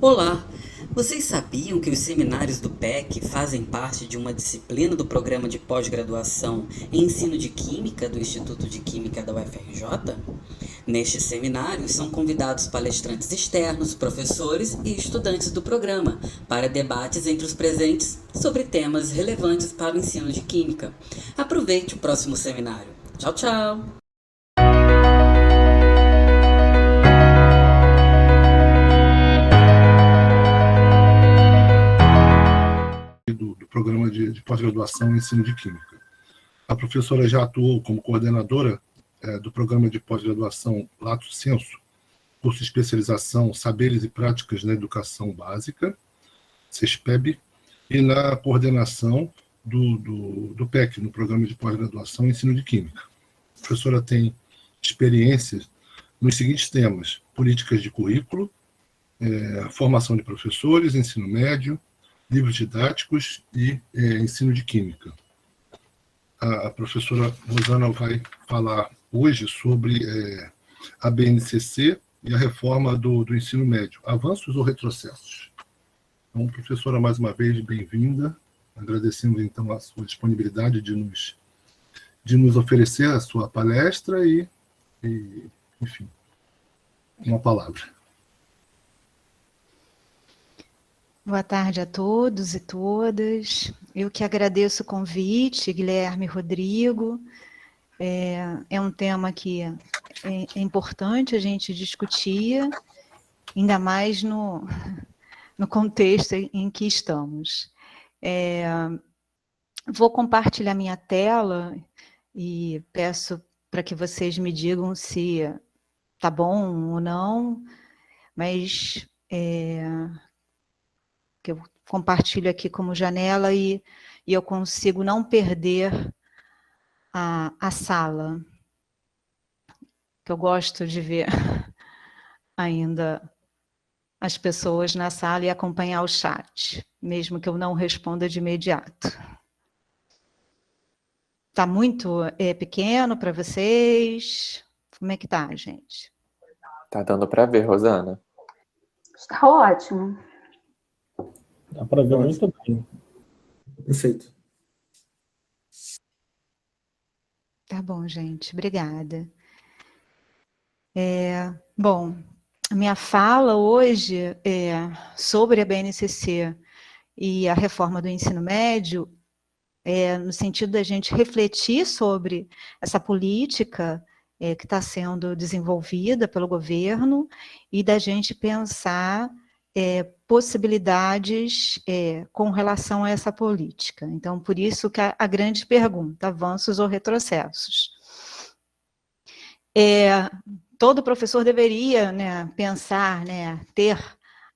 Olá! Vocês sabiam que os seminários do PEC fazem parte de uma disciplina do programa de pós-graduação em ensino de Química do Instituto de Química da UFRJ? Nestes seminários são convidados palestrantes externos, professores e estudantes do programa para debates entre os presentes sobre temas relevantes para o ensino de Química. Aproveite o próximo seminário. Tchau, tchau! Do programa de pós-graduação em ensino de Química. A professora já atuou como coordenadora do programa de pós-graduação Lato Sensu, curso de especialização Saberes e Práticas na Educação Básica, CESPEB, e na coordenação do PEC, no programa de pós-graduação em ensino de Química. A professora tem experiências nos seguintes temas: políticas de currículo, formação de professores, ensino médio, livros didáticos e ensino de Química. A professora Rosana vai falar hoje sobre a BNCC e a reforma do ensino médio, avanços ou retrocessos. Então, professora, mais uma vez, bem-vinda. Agradecemos, então, a sua disponibilidade de nos oferecer a sua palestra e, enfim, uma palavra. Boa tarde a todos e todas. Eu que agradeço o convite, Guilherme e Rodrigo. É um tema que é importante a gente discutir, ainda mais no contexto em que estamos. Vou compartilhar minha tela e peço para que vocês me digam se está bom ou não, mas que eu compartilho aqui como janela e eu consigo não perder a sala, que eu gosto de ver ainda as pessoas na sala e acompanhar o chat, mesmo que eu não responda de imediato. Está muito pequeno para vocês? Como é que está, gente? Tá dando para ver, Rosana? Está ótimo. Dá para ver muito bem. Perfeito. Tá bom, gente. Obrigada. Bom, a minha fala hoje sobre a BNCC e a reforma do ensino médio, no sentido da gente refletir sobre essa política que está sendo desenvolvida pelo governo e da gente pensar possibilidades com relação a essa política. Então, por isso que a grande pergunta, avanços ou retrocessos? Todo professor deveria, pensar, ter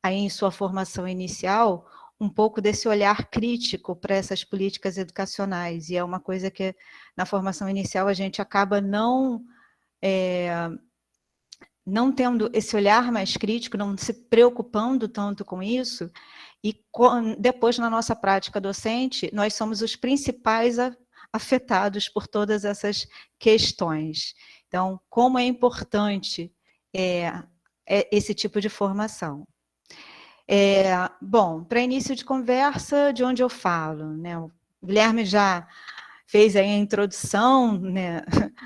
aí em sua formação inicial um pouco desse olhar crítico para essas políticas educacionais, e é uma coisa que na formação inicial a gente acaba não tendo esse olhar mais crítico, não se preocupando tanto com isso, e depois na nossa prática docente, nós somos os principais afetados por todas essas questões. Então, como é importante esse tipo de formação? Bom, para início de conversa, de onde eu falo, o Guilherme já fez aí a introdução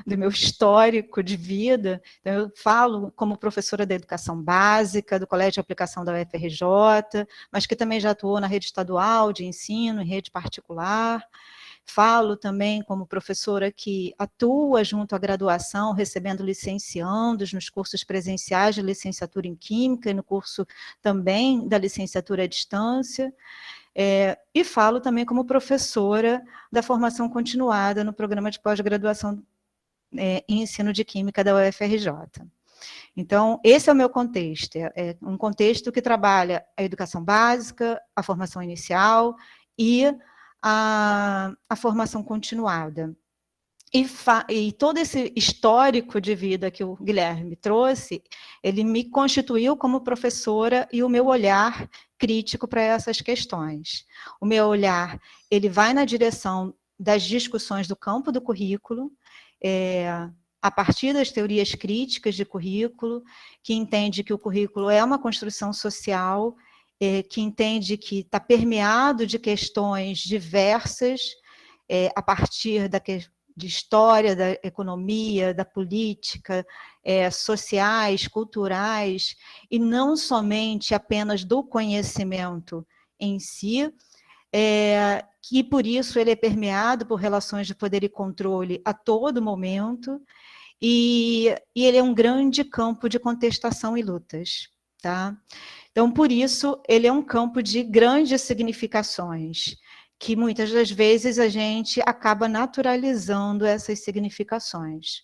do meu histórico de vida. Então, eu falo como professora da educação básica, do Colégio de Aplicação da UFRJ, mas que também já atuou na rede estadual de ensino, em rede particular. Falo também como professora que atua junto à graduação, recebendo licenciandos nos cursos presenciais de licenciatura em Química e no curso também da licenciatura à distância. E falo também como professora da formação continuada no programa de pós-graduação em ensino de Química da UFRJ. Então, esse é o meu contexto, um contexto que trabalha a educação básica, a formação inicial e a formação continuada. E todo esse histórico de vida que o Guilherme trouxe, ele me constituiu como professora e o meu olhar crítico para essas questões. O meu olhar, ele vai na direção das discussões do campo do currículo, a partir das teorias críticas de currículo, que entende que o currículo é uma construção social, que entende que está permeado de questões diversas, a partir de história, da economia, da política, sociais, culturais, e não somente apenas do conhecimento em si, que por isso ele é permeado por relações de poder e controle a todo momento, e ele é um grande campo de contestação e lutas, tá? Então, por isso, ele é um campo de grandes significações, que muitas das vezes a gente acaba naturalizando essas significações.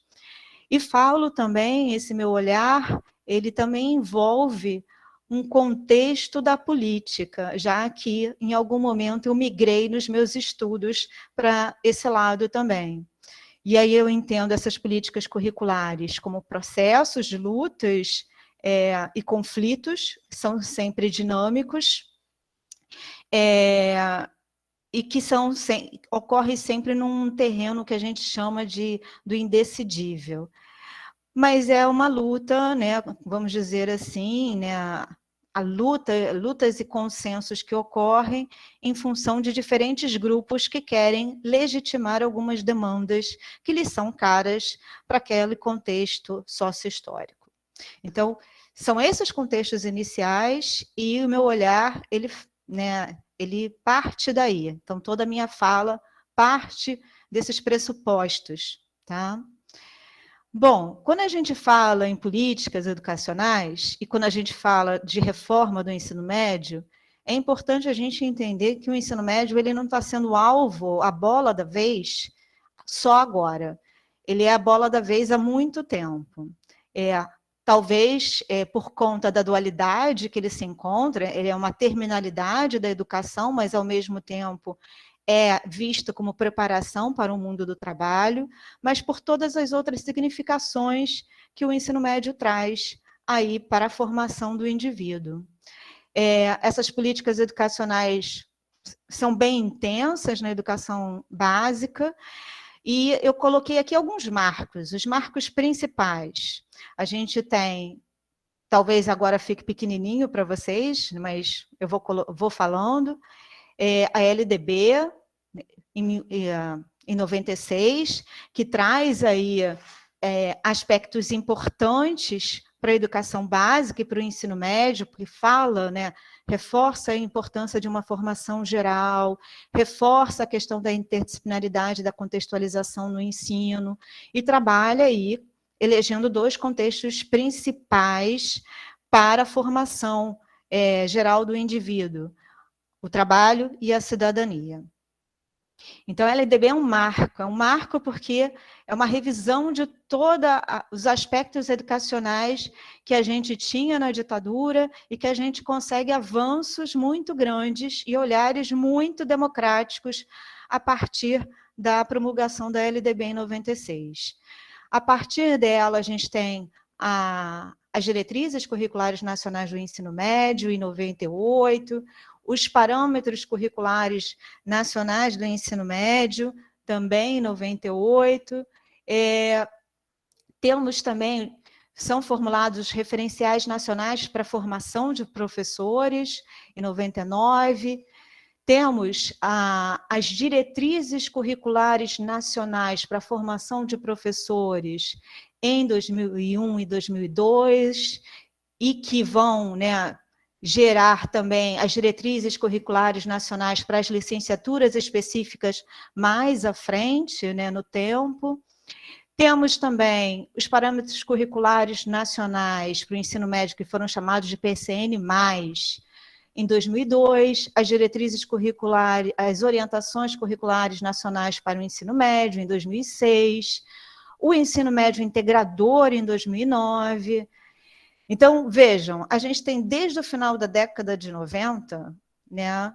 E falo também, esse meu olhar, ele também envolve um contexto da política, já que em algum momento eu migrei nos meus estudos para esse lado também. E aí eu entendo essas políticas curriculares como processos de lutas e conflitos, são sempre dinâmicos, e que ocorre sempre num terreno que a gente chama do indecidível. Mas é uma luta, né, vamos dizer assim, né, lutas e consensos que ocorrem em função de diferentes grupos que querem legitimar algumas demandas que lhes são caras para aquele contexto sócio-histórico. Então, são esses contextos iniciais e o meu olhar, ele parte daí. Então, toda a minha fala parte desses pressupostos, tá? Bom, quando a gente fala em políticas educacionais e quando a gente fala de reforma do ensino médio, é importante a gente entender que o ensino médio ele não está sendo alvo, a bola da vez, só agora. Ele é a bola da vez há muito tempo. Talvez por conta da dualidade que ele se encontra, ele é uma terminalidade da educação, mas, ao mesmo tempo, é visto como preparação para o mundo do trabalho, mas por todas as outras significações que o ensino médio traz aí para a formação do indivíduo. Essas políticas educacionais são bem intensas na educação básica, e eu coloquei aqui alguns marcos, os marcos principais. A gente tem, talvez agora fique pequenininho para vocês, mas eu vou falando, a LDB, em 96, que traz aí aspectos importantes para a educação básica e para o ensino médio, porque fala, né, reforça a importância de uma formação geral, reforça a questão da interdisciplinaridade, da contextualização no ensino, e trabalha aí elegendo 2 contextos principais para a formação geral do indivíduo: o trabalho e a cidadania. Então, a LDB é um marco porque é uma revisão de todos os aspectos educacionais que a gente tinha na ditadura e que a gente consegue avanços muito grandes e olhares muito democráticos a partir da promulgação da LDB em 96. A partir dela, a gente tem as diretrizes curriculares nacionais do ensino médio, em 98, os parâmetros curriculares nacionais do ensino médio, também em 98. Temos também, são formulados os referenciais nacionais para a formação de professores, em 99. Temos as diretrizes curriculares nacionais para a formação de professores em 2001 e 2002, e que vão, né, gerar também as diretrizes curriculares nacionais para as licenciaturas específicas mais à frente, né, no tempo. Temos também os parâmetros curriculares nacionais para o ensino médio, que foram chamados de PCN+, em 2002, as diretrizes curriculares, as orientações curriculares nacionais para o ensino médio, em 2006, o ensino médio integrador, em 2009. Então, vejam, a gente tem desde o final da década de 90, né,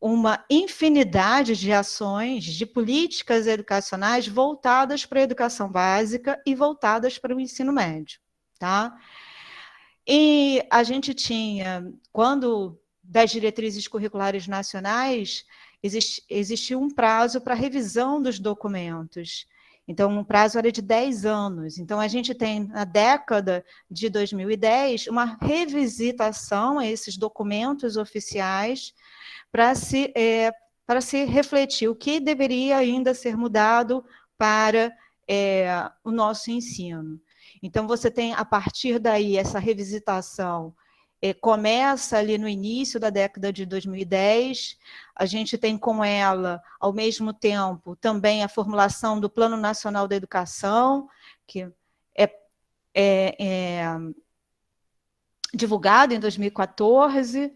uma infinidade de ações, de políticas educacionais voltadas para a educação básica e voltadas para o ensino médio, tá? E a gente tinha, quando das diretrizes curriculares nacionais, existia um prazo para revisão dos documentos. Então, o prazo era de 10 anos. Então, a gente tem, na década de 2010, uma revisitação a esses documentos oficiais para se refletir o que deveria ainda ser mudado para o nosso ensino. Então, você tem, a partir daí, essa revisitação começa ali no início da década de 2010, a gente tem com ela, ao mesmo tempo, também a formulação do Plano Nacional da Educação, que é divulgado em 2014,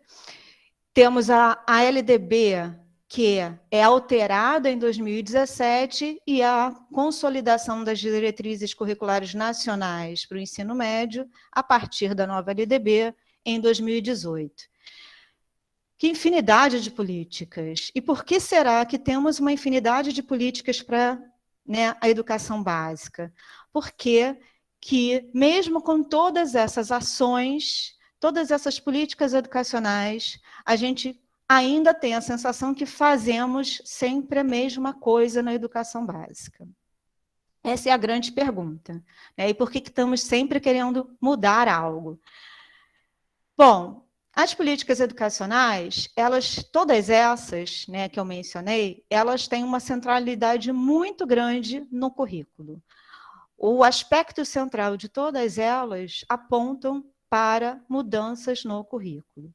temos a LDB, que é alterada em 2017, e a consolidação das diretrizes curriculares nacionais para o ensino médio, a partir da nova LDB, em 2018. Que infinidade de políticas! E por que será que temos uma infinidade de políticas para, né, a educação básica? Porque que, mesmo com todas essas ações, todas essas políticas educacionais, a gente ainda tem a sensação que fazemos sempre a mesma coisa na educação básica. Essa é a grande pergunta, né? E por que estamos sempre querendo mudar algo? Bom, as políticas educacionais, todas essas, né, que eu mencionei, elas têm uma centralidade muito grande no currículo. O aspecto central de todas elas apontam para mudanças no currículo.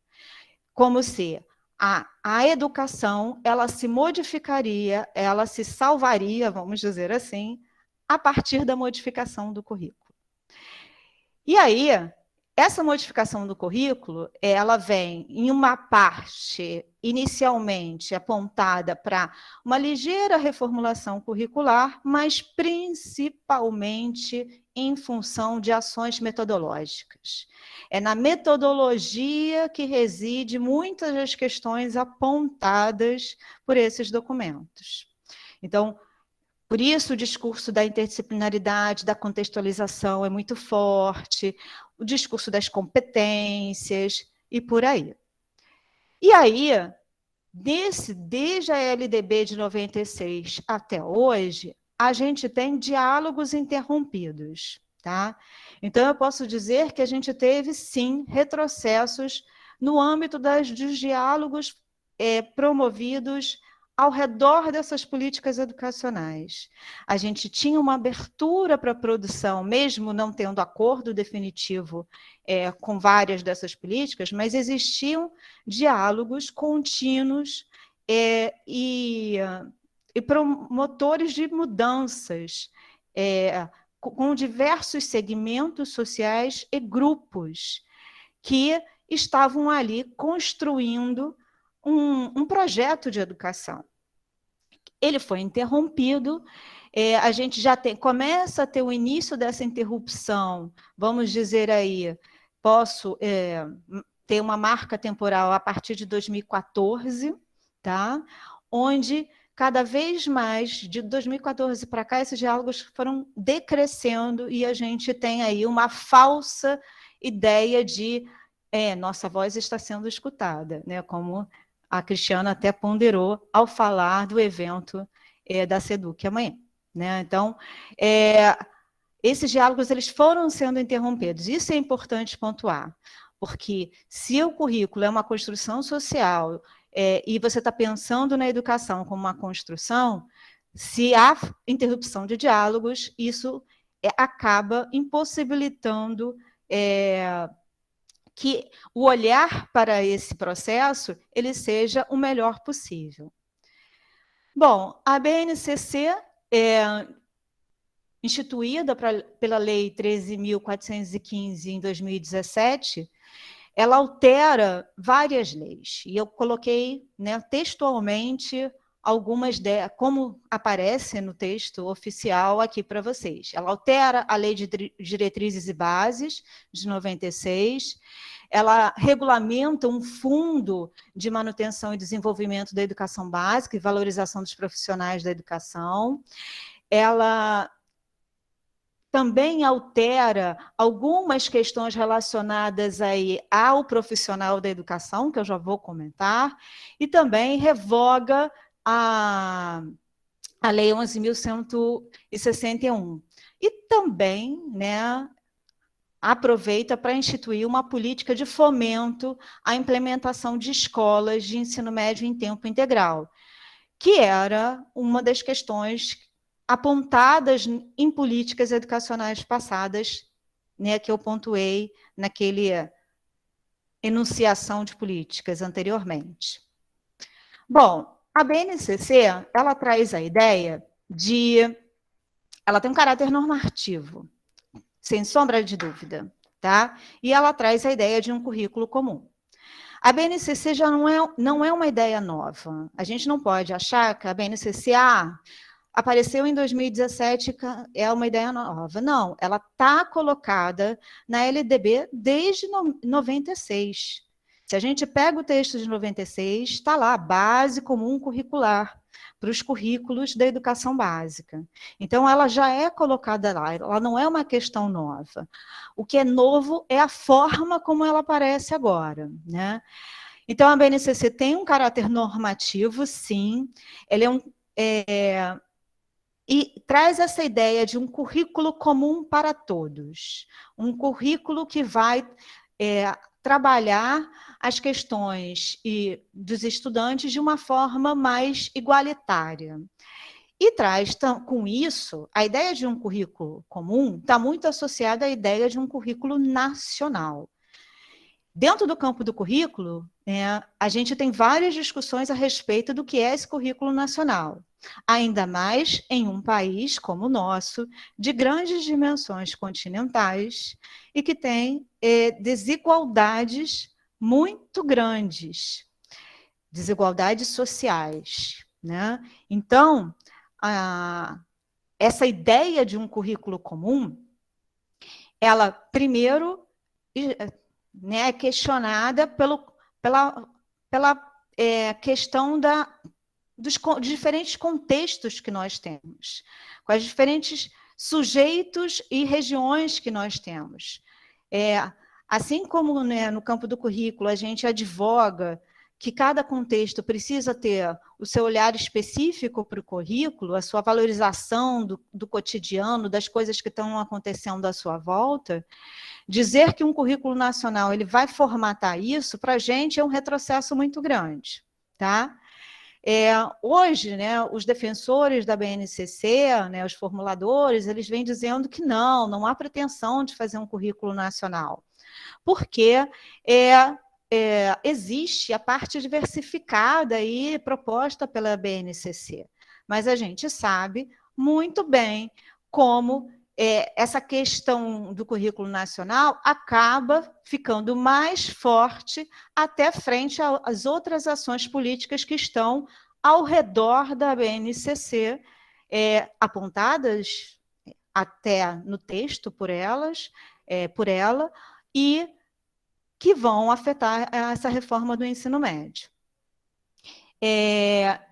Como se a educação, ela se modificaria, ela se salvaria, vamos dizer assim, a partir da modificação do currículo. E aí, essa modificação do currículo, ela vem em uma parte inicialmente apontada para uma ligeira reformulação curricular, mas principalmente em função de ações metodológicas. É na metodologia que reside muitas das questões apontadas por esses documentos. Então, por isso o discurso da interdisciplinaridade, da contextualização é muito forte, o discurso das competências e por aí. E aí, desde a LDB de 96 até hoje, a gente tem diálogos interrompidos, tá? Então, eu posso dizer que a gente teve, sim, retrocessos no âmbito dos diálogos promovidos ao redor dessas políticas educacionais. A gente tinha uma abertura para a produção, mesmo não tendo acordo definitivo com várias dessas políticas, mas existiam diálogos contínuos e promotores de mudanças com diversos segmentos sociais e grupos que estavam ali construindo um projeto de educação. Ele foi interrompido, a gente já começa a ter o início dessa interrupção, vamos dizer aí, posso ter uma marca temporal a partir de 2014, tá? Onde cada vez mais, de 2014 para cá, esses diálogos foram decrescendo e a gente tem aí uma falsa ideia de nossa voz está sendo escutada, né? Como a Cristiana até ponderou ao falar do evento da SEDUC amanhã, né? Então, esses diálogos eles foram sendo interrompidos. Isso é importante pontuar, porque se o currículo é uma construção social e você está pensando na educação como uma construção, se há interrupção de diálogos, isso acaba impossibilitando que o olhar para esse processo ele seja o melhor possível. Bom, a BNCC instituída pela Lei 13.415 em 2017, ela altera várias leis, e eu coloquei, né, textualmente algumas como aparece no texto oficial aqui para vocês. Ela altera a Lei de Diretrizes e Bases, de 96, ela regulamenta um fundo de manutenção e desenvolvimento da educação básica e valorização dos profissionais da educação. Ela também altera algumas questões relacionadas aí ao profissional da educação, que eu já vou comentar, e também revoga a Lei 11.161. E também, né, aproveita para instituir uma política de fomento à implementação de escolas de ensino médio em tempo integral, que era uma das questões apontadas em políticas educacionais passadas, né, que eu pontuei naquele enunciação de políticas anteriormente. Bom, a BNCC, ela traz a ideia de... Ela tem um caráter normativo, sem sombra de dúvida, tá? E ela traz a ideia de um currículo comum. A BNCC já não é uma ideia nova. A gente não pode achar que a BNCC apareceu em 2017, é uma ideia nova. Não, ela está colocada na LDB desde 96. Se a gente pega o texto de 96, está lá, base comum curricular, para os currículos da educação básica. Então, ela já é colocada lá, ela não é uma questão nova. O que é novo é a forma como ela aparece agora, né? Então, a BNCC tem um caráter normativo, sim, ele e traz essa ideia de um currículo comum para todos, um currículo que vai trabalhar as questões dos estudantes de uma forma mais igualitária. E traz, com isso, a ideia de um currículo comum está muito associada à ideia de um currículo nacional. Dentro do campo do currículo, a gente tem várias discussões a respeito do que é esse currículo nacional, ainda mais em um país como o nosso, de grandes dimensões continentais e que tem desigualdades muito grandes, desigualdades sociais, né? Então, essa ideia de um currículo comum, ela, primeiro, é questionada pela questão dos diferentes contextos que nós temos, com os diferentes sujeitos e regiões que nós temos. Assim como, né, no campo do currículo a gente advoga que cada contexto precisa ter o seu olhar específico para o currículo, a sua valorização do cotidiano, das coisas que estão acontecendo à sua volta, dizer que um currículo nacional ele vai formatar isso, para a gente é um retrocesso muito grande, tá? Hoje, né, os defensores da BNCC, né, os formuladores, eles vêm dizendo que não há pretensão de fazer um currículo nacional, porque existe a parte diversificada aí proposta pela BNCC, mas a gente sabe muito bem como essa questão do currículo nacional acaba ficando mais forte até frente às outras ações políticas que estão ao redor da BNCC, apontadas até no texto por ela, e que vão afetar essa reforma do ensino médio.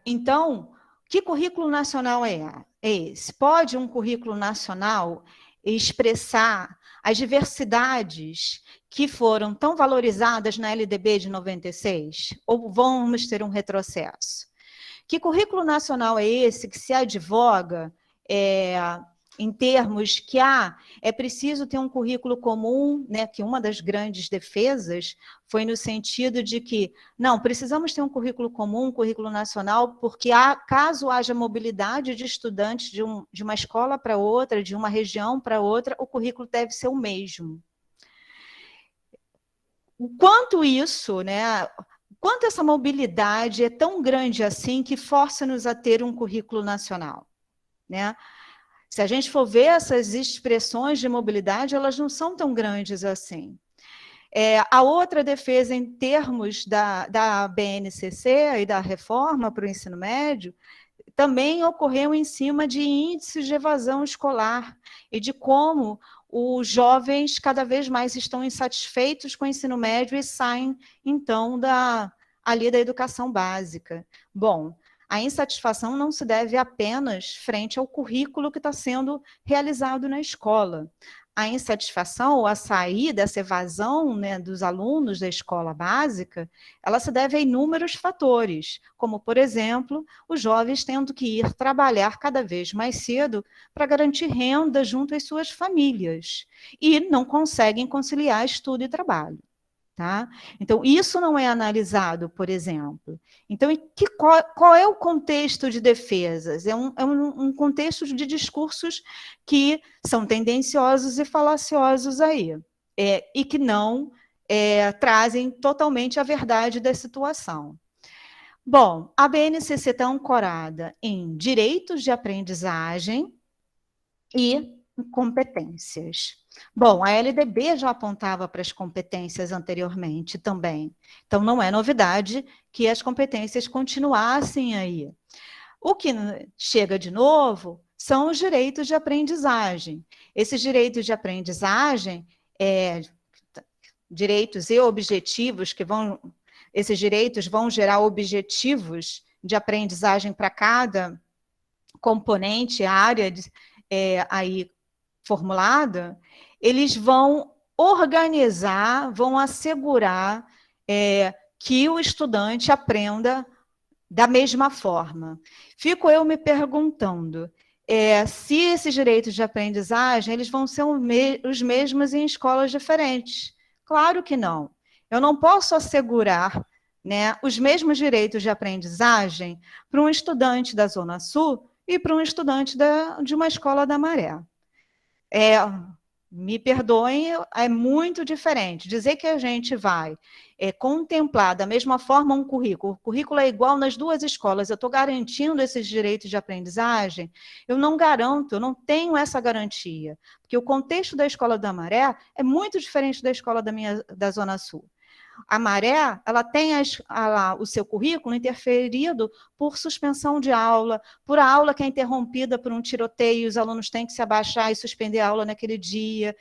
Então, que currículo nacional é esse? Pode um currículo nacional expressar as diversidades que foram tão valorizadas na LDB de 96? Ou vamos ter um retrocesso? Que currículo nacional é esse que se advoga em termos que é preciso ter um currículo comum, né, que uma das grandes defesas foi no sentido de que, não, precisamos ter um currículo comum, um currículo nacional, porque caso haja mobilidade de estudantes de uma escola para outra, de uma região para outra, o currículo deve ser o mesmo. Quanto isso, né, quanto essa mobilidade é tão grande assim que força-nos a ter um currículo nacional, né? Se a gente for ver essas expressões de mobilidade, elas não são tão grandes assim. A outra defesa em termos da BNCC e da reforma para o ensino médio também ocorreu em cima de índices de evasão escolar e de como os jovens cada vez mais estão insatisfeitos com o ensino médio e saem, então, ali da educação básica. Bom, a insatisfação não se deve apenas frente ao currículo que está sendo realizado na escola. A insatisfação, ou a sair dessa evasão, né, dos alunos da escola básica, ela se deve a inúmeros fatores, como, por exemplo, os jovens tendo que ir trabalhar cada vez mais cedo para garantir renda junto às suas famílias, e não conseguem conciliar estudo e trabalho. Tá? Então, isso não é analisado, por exemplo. Então, qual é o contexto de defesas? É um contexto de discursos que são tendenciosos e falaciosos aí, e que não trazem totalmente a verdade da situação. Bom, a BNCC está ancorada em direitos de aprendizagem e competências. Bom, a LDB já apontava para as competências anteriormente também. Então, não é novidade que as competências continuassem aí. O que chega de novo são os direitos de aprendizagem. Esses direitos de aprendizagem, direitos e objetivos esses direitos vão gerar objetivos de aprendizagem para cada componente, área aí formulada, eles vão organizar, vão assegurar que o estudante aprenda da mesma forma. Fico eu me perguntando se esses direitos de aprendizagem eles vão ser os mesmos em escolas diferentes. Claro que não. Eu não posso assegurar, né, os mesmos direitos de aprendizagem para um estudante da Zona Sul e para um estudante de uma escola da Maré. Me perdoem, é muito diferente. Dizer que a gente vai contemplar da mesma forma um currículo, o currículo é igual nas duas escolas, eu estou garantindo esses direitos de aprendizagem, eu não garanto, eu não tenho essa garantia, porque o contexto da escola da Maré é muito diferente da escola da Zona Sul. A Maré, ela tem o seu currículo interferido por suspensão de aula, por a aula que é interrompida por um tiroteio, os alunos têm que se abaixar e suspender a aula naquele dia,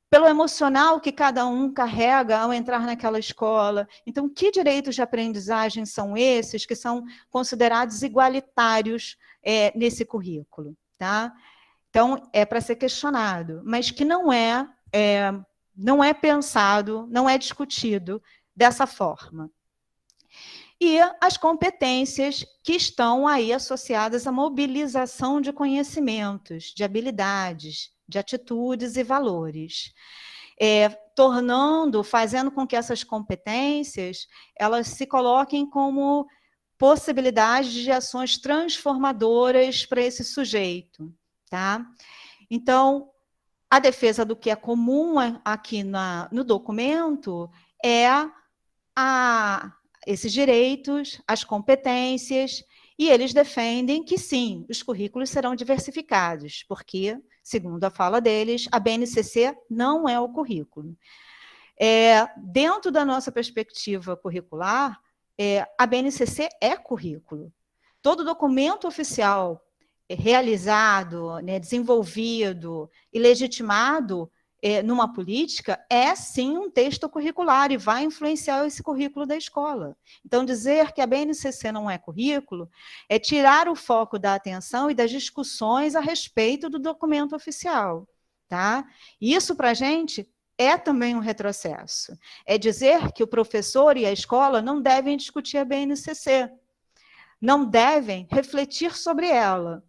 pelo emocional que cada um carrega ao entrar naquela escola. Então, que direitos de aprendizagem são esses que são considerados igualitários nesse currículo? Tá? Então, é para ser questionado, mas que não é pensado, não é discutido dessa forma. E as competências que estão aí associadas à mobilização de conhecimentos, de habilidades, de atitudes e valores, fazendo com que essas competências elas se coloquem como possibilidades de ações transformadoras para esse sujeito. Tá? Então, a defesa do que é comum aqui no documento esses direitos, as competências, e eles defendem que, sim, os currículos serão diversificados, porque, segundo a fala deles, a BNCC não é o currículo. Dentro da nossa perspectiva curricular, a BNCC é currículo. Todo documento oficial realizado, né, desenvolvido e legitimado numa política sim um texto curricular e vai influenciar esse currículo da escola. Então, dizer que a BNCC não é currículo é tirar o foco da atenção e das discussões a respeito do documento oficial. Tá? Isso, para a gente, é também um retrocesso. É dizer que o professor e a escola não devem discutir a BNCC, não devem refletir sobre ela.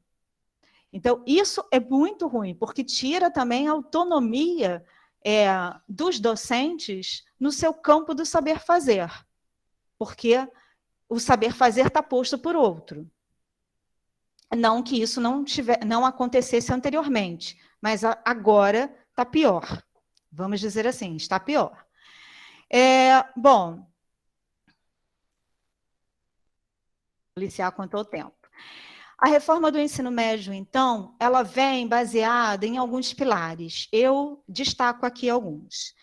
Então, isso é muito ruim, porque tira também a autonomia dos docentes no seu campo do saber fazer, porque o saber fazer está posto por outro. Não que isso não acontecesse anteriormente, mas agora está pior. Vamos dizer assim, está pior. Bom, policiar quanto ao tempo. A reforma do ensino médio, então, ela vem baseada em alguns pilares. Eu destaco aqui alguns.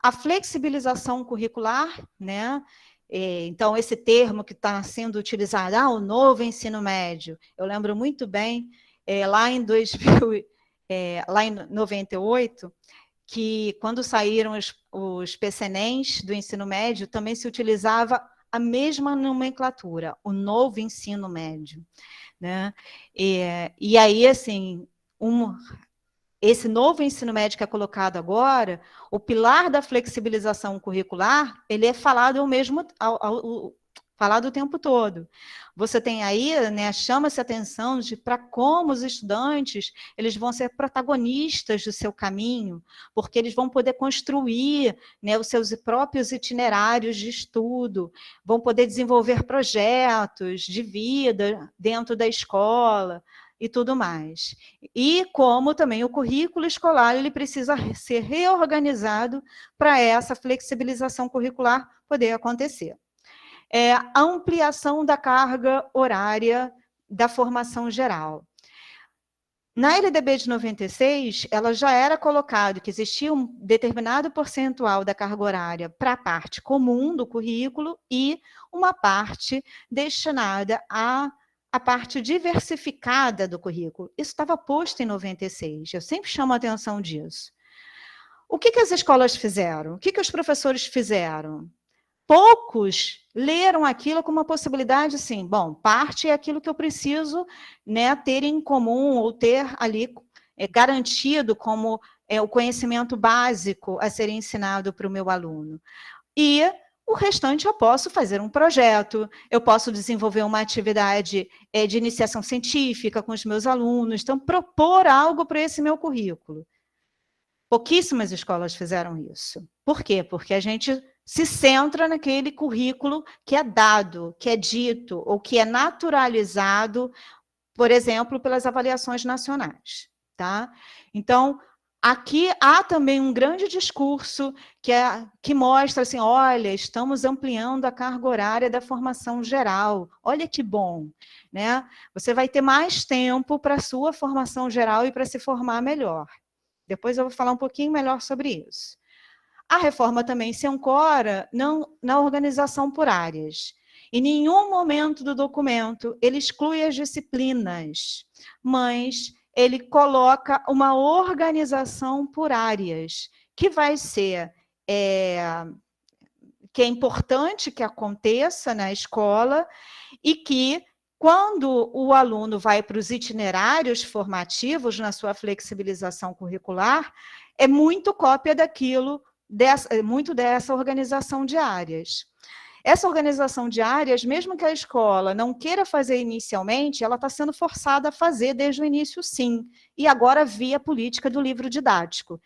A flexibilização curricular, né? Então, esse termo que está sendo utilizado, o novo ensino médio, eu lembro muito bem, lá em 2000, lá em 98, que quando saíram os PCNEMs do ensino médio, também se utilizava a mesma nomenclatura, o novo ensino médio, né? E aí, assim, esse novo ensino médio que é colocado agora, o pilar da flexibilização curricular, ele é falado falado o tempo todo. Você tem aí, né, chama-se atenção para como os estudantes eles vão ser protagonistas do seu caminho, porque eles vão poder construir, né, os seus próprios itinerários de estudo, vão poder desenvolver projetos de vida dentro da escola e tudo mais. E como também o currículo escolar ele precisa ser reorganizado para essa flexibilização curricular poder acontecer. A ampliação da carga horária da formação geral. Na LDB de 96, ela já era colocado que existia um determinado percentual da carga horária para a parte comum do currículo e uma parte destinada à parte diversificada do currículo. Isso estava posto em 96, eu sempre chamo a atenção disso. O que as escolas fizeram? O que os professores fizeram? Poucos leram aquilo como uma possibilidade, assim, bom, parte é aquilo que eu preciso, né, ter em comum ou ter ali garantido como o conhecimento básico a ser ensinado para o meu aluno. E o restante eu posso fazer um projeto, eu posso desenvolver uma atividade de iniciação científica com os meus alunos, então propor algo para esse meu currículo. Pouquíssimas escolas fizeram isso. Por quê? Porque a gente se centra naquele currículo que é dado, que é dito, ou que é naturalizado, por exemplo, pelas avaliações nacionais. Tá? Então, aqui há também um grande discurso que mostra assim, olha, estamos ampliando a carga horária da formação geral. Olha que bom. Né? Você vai ter mais tempo para a sua formação geral e para se formar melhor. Depois eu vou falar um pouquinho melhor sobre isso. A reforma também se ancora na organização por áreas. Em nenhum momento do documento ele exclui as disciplinas, mas ele coloca uma organização por áreas, que vai ser, que é importante que aconteça na escola e que, quando o aluno vai para os itinerários formativos na sua flexibilização curricular, é muito cópia daquilo, muito dessa organização de áreas. Essa organização de áreas, mesmo que a escola não queira fazer inicialmente, ela está sendo forçada a fazer desde o início, sim. E agora via política do livro didático.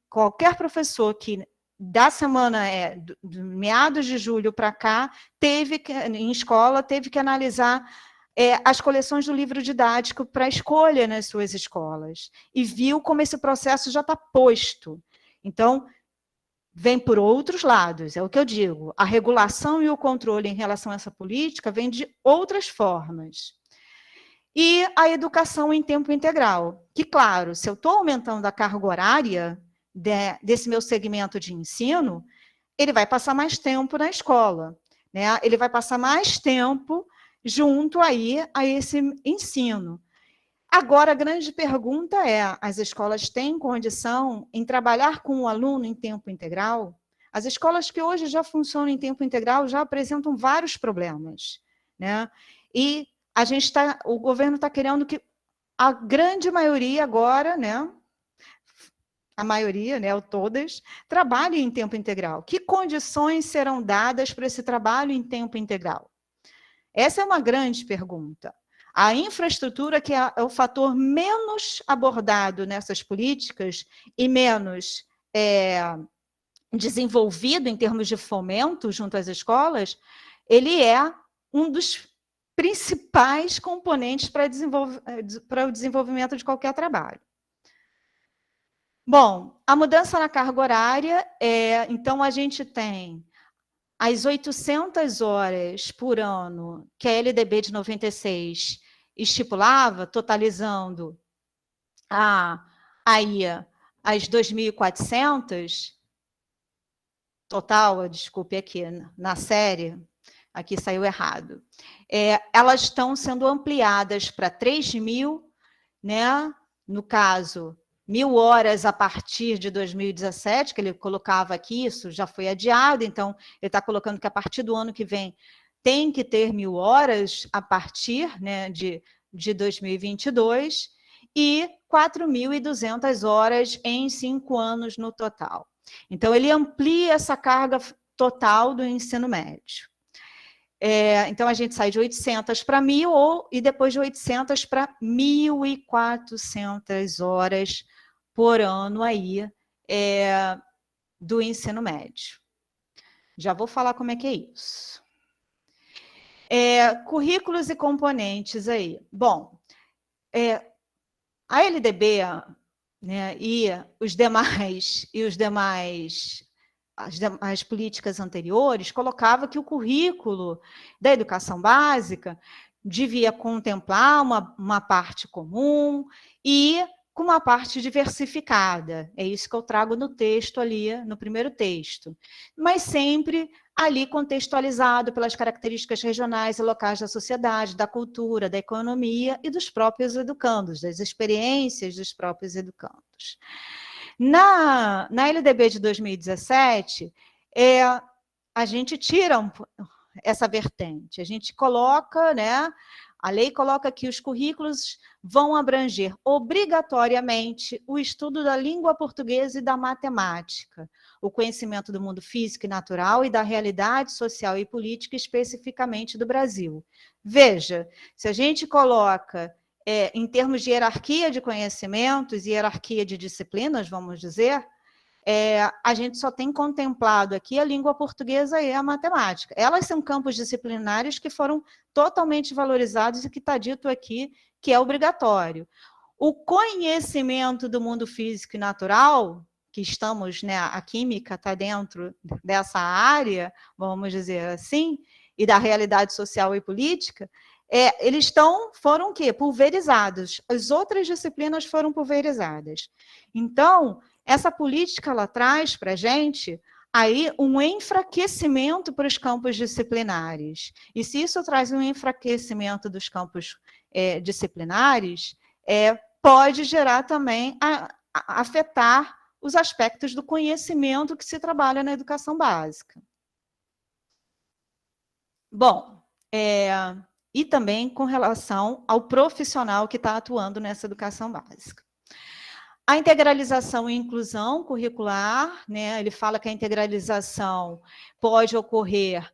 Qualquer professor que da semana, meados de julho para cá, em escola, teve que analisar as coleções do livro didático para escolha nas suas escolas. E viu como esse processo já está posto. Então, vem por outros lados, é o que eu digo. A regulação e o controle em relação a essa política vem de outras formas. E a educação em tempo integral, que, claro, se eu estou aumentando a carga horária desse meu segmento de ensino, ele vai passar mais tempo na escola, né? Ele vai passar mais tempo junto aí a esse ensino. Agora, a grande pergunta é, as escolas têm condição em trabalhar com o aluno em tempo integral? As escolas que hoje já funcionam em tempo integral já apresentam vários problemas, né? E o governo está querendo que a grande maioria agora, né? A maioria, né, ou todas, trabalhem em tempo integral. Que condições serão dadas para esse trabalho em tempo integral? Essa é uma grande pergunta. A infraestrutura, que é o fator menos abordado nessas políticas e menos desenvolvido em termos de fomento junto às escolas, ele é um dos principais componentes para o desenvolvimento de qualquer trabalho. Bom, a mudança na carga horária, então a gente tem as 800 horas por ano que a LDB de 96 estipulava, totalizando aí as 2.400, total, desculpe aqui, na série, aqui saiu errado, elas estão sendo ampliadas para 3.000, né? no caso, 1.000 horas a partir de 2017, que ele colocava aqui, isso já foi adiado, então ele está colocando que a partir do ano que vem tem que ter 1.000 horas a partir, né, de 2022, e 4.200 horas em 5 anos no total. Então, ele amplia essa carga total do ensino médio. Então, a gente sai de 800 para 1.000, e depois de 800 para 1.400 horas por ano aí, do ensino médio. Já vou falar como é que é isso. Currículos e componentes aí. Bom, a LDB, né, e as políticas anteriores colocava que o currículo da educação básica devia contemplar uma parte comum e com uma parte diversificada. É isso que eu trago no texto ali, no primeiro texto. Mas sempre ali contextualizado pelas características regionais e locais da sociedade, da cultura, da economia e dos próprios educandos, das experiências dos próprios educandos. Na LDB de 2017, a gente tira essa vertente, a gente coloca, né, a lei coloca que os currículos vão abranger obrigatoriamente o estudo da língua portuguesa e da matemática, o conhecimento do mundo físico e natural e da realidade social e política, especificamente do Brasil. Veja, se a gente coloca, em termos de hierarquia de conhecimentos e hierarquia de disciplinas, vamos dizer, a gente só tem contemplado aqui a língua portuguesa e a matemática. Elas são campos disciplinares que foram totalmente valorizados e que está dito aqui que é obrigatório. O conhecimento do mundo físico e natural, que estamos, né, a química está dentro dessa área, vamos dizer assim, e da realidade social e política, eles foram o quê? Pulverizados. As outras disciplinas foram pulverizadas. Então, essa política ela traz para a gente aí um enfraquecimento para os campos disciplinares. E se isso traz um enfraquecimento dos campos disciplinares, pode gerar também, afetar os aspectos do conhecimento que se trabalha na educação básica. Bom, e também com relação ao profissional que está atuando nessa educação básica. A integralização e inclusão curricular, né, ele fala que a integralização pode ocorrer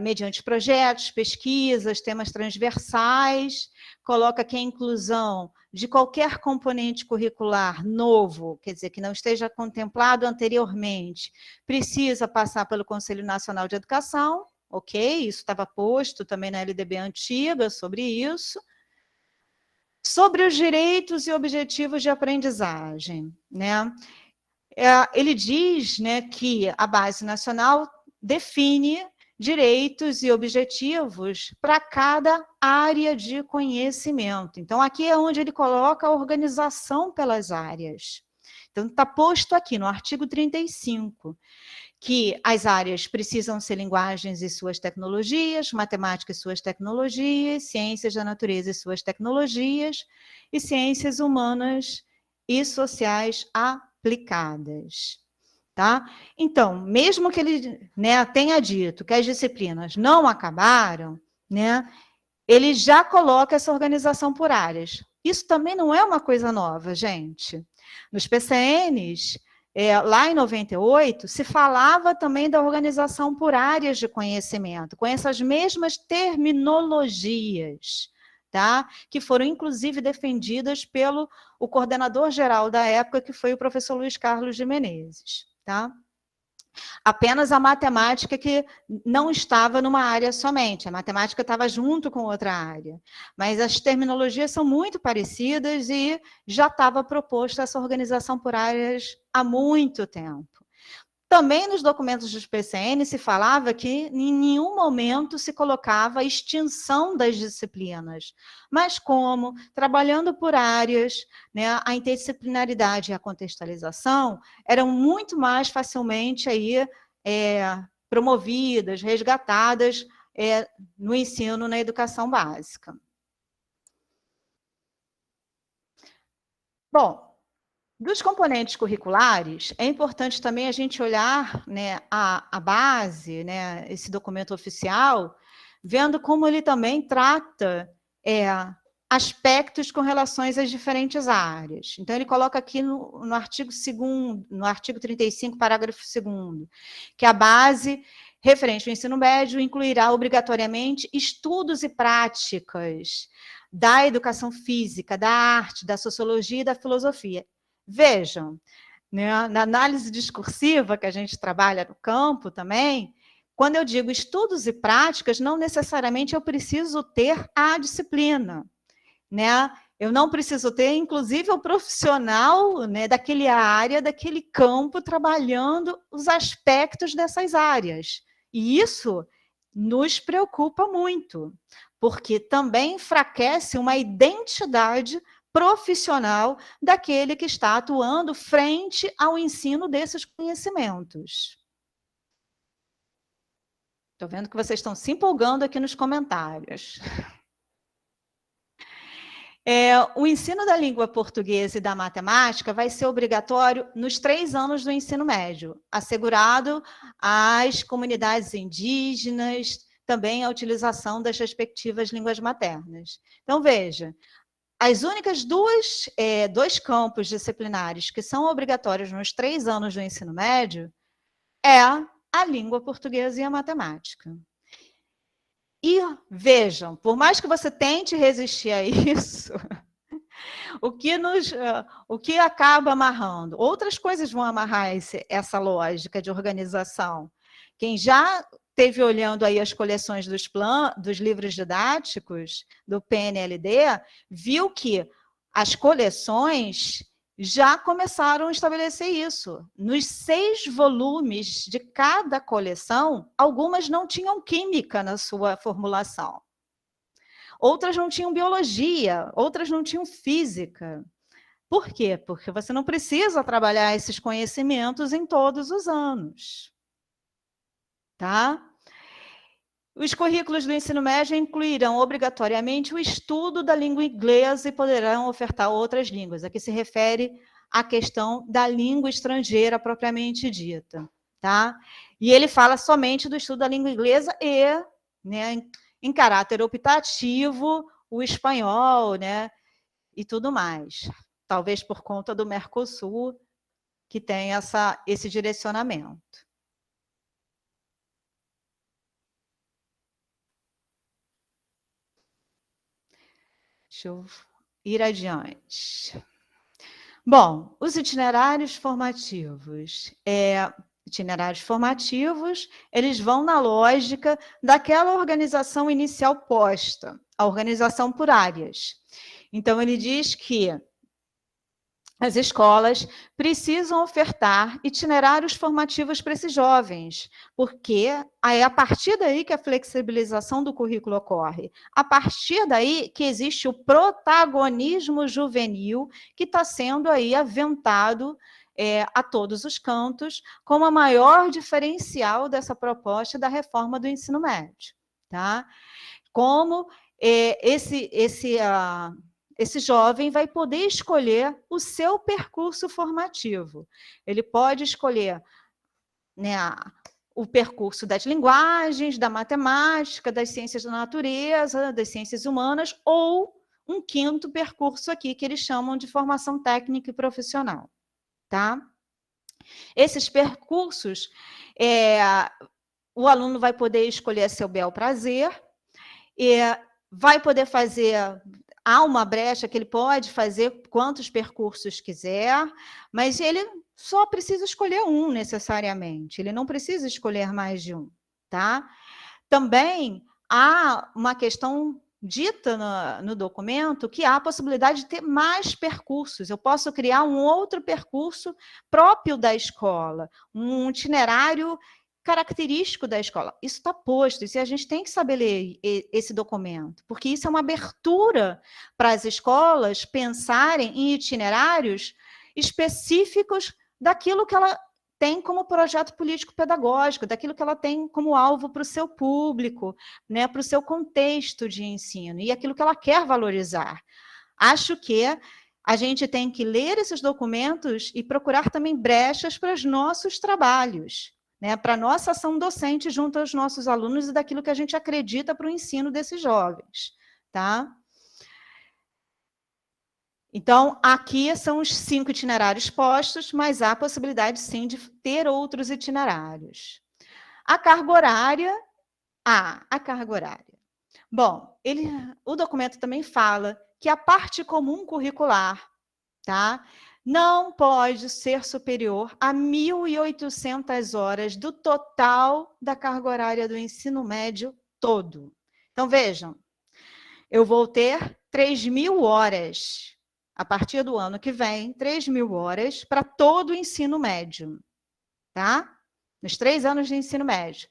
mediante projetos, pesquisas, temas transversais, coloca que a inclusão de qualquer componente curricular novo, quer dizer, que não esteja contemplado anteriormente, precisa passar pelo Conselho Nacional de Educação, ok? Isso estava posto também na LDB antiga sobre isso. Sobre os direitos e objetivos de aprendizagem, né? Ele diz, né, que a Base Nacional define direitos e objetivos para cada área de conhecimento. Então, aqui é onde ele coloca a organização pelas áreas. Então, está posto aqui no artigo 35, que as áreas precisam ser linguagens e suas tecnologias, matemática e suas tecnologias, ciências da natureza e suas tecnologias, e ciências humanas e sociais aplicadas. Tá? Então, mesmo que ele, né, tenha dito que as disciplinas não acabaram, né, ele já coloca essa organização por áreas. Isso também não é uma coisa nova, gente. Nos PCNs, lá em 98, se falava também da organização por áreas de conhecimento, com essas mesmas terminologias, tá? Que foram, inclusive, defendidas pelo coordenador-geral da época, que foi o professor Luiz Carlos de Menezes. Tá? Apenas a matemática que não estava numa área somente, a matemática estava junto com outra área, mas as terminologias são muito parecidas e já estava proposta essa organização por áreas há muito tempo. Também nos documentos dos PCN se falava que em nenhum momento se colocava a extinção das disciplinas, mas como, trabalhando por áreas, né, a interdisciplinaridade e a contextualização eram muito mais facilmente aí, promovidas, resgatadas no ensino, na educação básica. Bom, dos componentes curriculares, é importante também a gente olhar, né, a base, né, esse documento oficial, vendo como ele também trata aspectos com relações às diferentes áreas. Então, ele coloca aqui no artigo 2º, no artigo 35, parágrafo 2º, que a base referente ao ensino médio incluirá obrigatoriamente estudos e práticas da educação física, da arte, da sociologia e da filosofia. Vejam, né, na análise discursiva que a gente trabalha no campo também, quando eu digo estudos e práticas, não necessariamente eu preciso ter a disciplina, né? Eu não preciso ter, inclusive, o profissional, né, daquela área, daquele campo, trabalhando os aspectos dessas áreas. E isso nos preocupa muito, porque também enfraquece uma identidade profissional daquele que está atuando frente ao ensino desses conhecimentos. Estou vendo que vocês estão se empolgando aqui nos comentários. O ensino da língua portuguesa e da matemática vai ser obrigatório nos 3 anos do ensino médio, assegurado às comunidades indígenas, também a utilização das respectivas línguas maternas. Então, veja, as únicas dois campos disciplinares que são obrigatórios nos 3 anos do ensino médio é a língua portuguesa e a matemática. E vejam, por mais que você tente resistir a isso, o que acaba amarrando? Outras coisas vão amarrar essa lógica de organização. Quem já esteve olhando aí as coleções dos livros didáticos do PNLD, viu que as coleções já começaram a estabelecer isso. Nos 6 volumes de cada coleção, algumas não tinham química na sua formulação. Outras não tinham biologia, outras não tinham física. Por quê? Porque você não precisa trabalhar esses conhecimentos em todos os anos. Tá? Os currículos do ensino médio incluirão obrigatoriamente o estudo da língua inglesa e poderão ofertar outras línguas. Aqui se refere à questão da língua estrangeira propriamente dita, tá? E ele fala somente do estudo da língua inglesa e, né, em caráter optativo, o espanhol, né, e tudo mais. Talvez por conta do Mercosul, que tem esse direcionamento. Deixa eu ir adiante. Bom, os itinerários formativos. Itinerários formativos, eles vão na lógica daquela organização inicial posta, a organização por áreas. Então, ele diz que as escolas precisam ofertar itinerários formativos para esses jovens, porque é a partir daí que a flexibilização do currículo ocorre. A partir daí que existe o protagonismo juvenil que está sendo aí aventado a todos os cantos, como a maior diferencial dessa proposta da reforma do ensino médio. Tá? Como esse jovem vai poder escolher o seu percurso formativo. Ele pode escolher, né, o percurso das linguagens, da matemática, das ciências da natureza, das ciências humanas, ou um 5º percurso aqui, que eles chamam de formação técnica e profissional. Tá? Esses percursos, o aluno vai poder escolher a seu bel prazer, vai poder fazer... Há uma brecha que ele pode fazer quantos percursos quiser, mas ele só precisa escolher um, necessariamente. Ele não precisa escolher mais de um, tá? Também há uma questão dita no documento que há a possibilidade de ter mais percursos. Eu posso criar um outro percurso próprio da escola, um itinerário característico da escola. Isso está posto, e a gente tem que saber ler esse documento, porque isso é uma abertura para as escolas pensarem em itinerários específicos daquilo que ela tem como projeto político-pedagógico, daquilo que ela tem como alvo para o seu público, né, para o seu contexto de ensino, e aquilo que ela quer valorizar. Acho que a gente tem que ler esses documentos e procurar também brechas para os nossos trabalhos, né, para a nossa ação docente junto aos nossos alunos e daquilo que a gente acredita para o ensino desses jovens, tá? Então, aqui são os 5 itinerários postos, mas há a possibilidade, sim, de ter outros itinerários. A carga horária. A carga horária. Bom, o documento também fala que a parte comum curricular, tá, não pode ser superior a 1.800 horas do total da carga horária do ensino médio todo. Então, vejam, eu vou ter 3.000 horas, a partir do ano que vem, 3.000 horas para todo o ensino médio, tá? Nos 3 anos de ensino médio.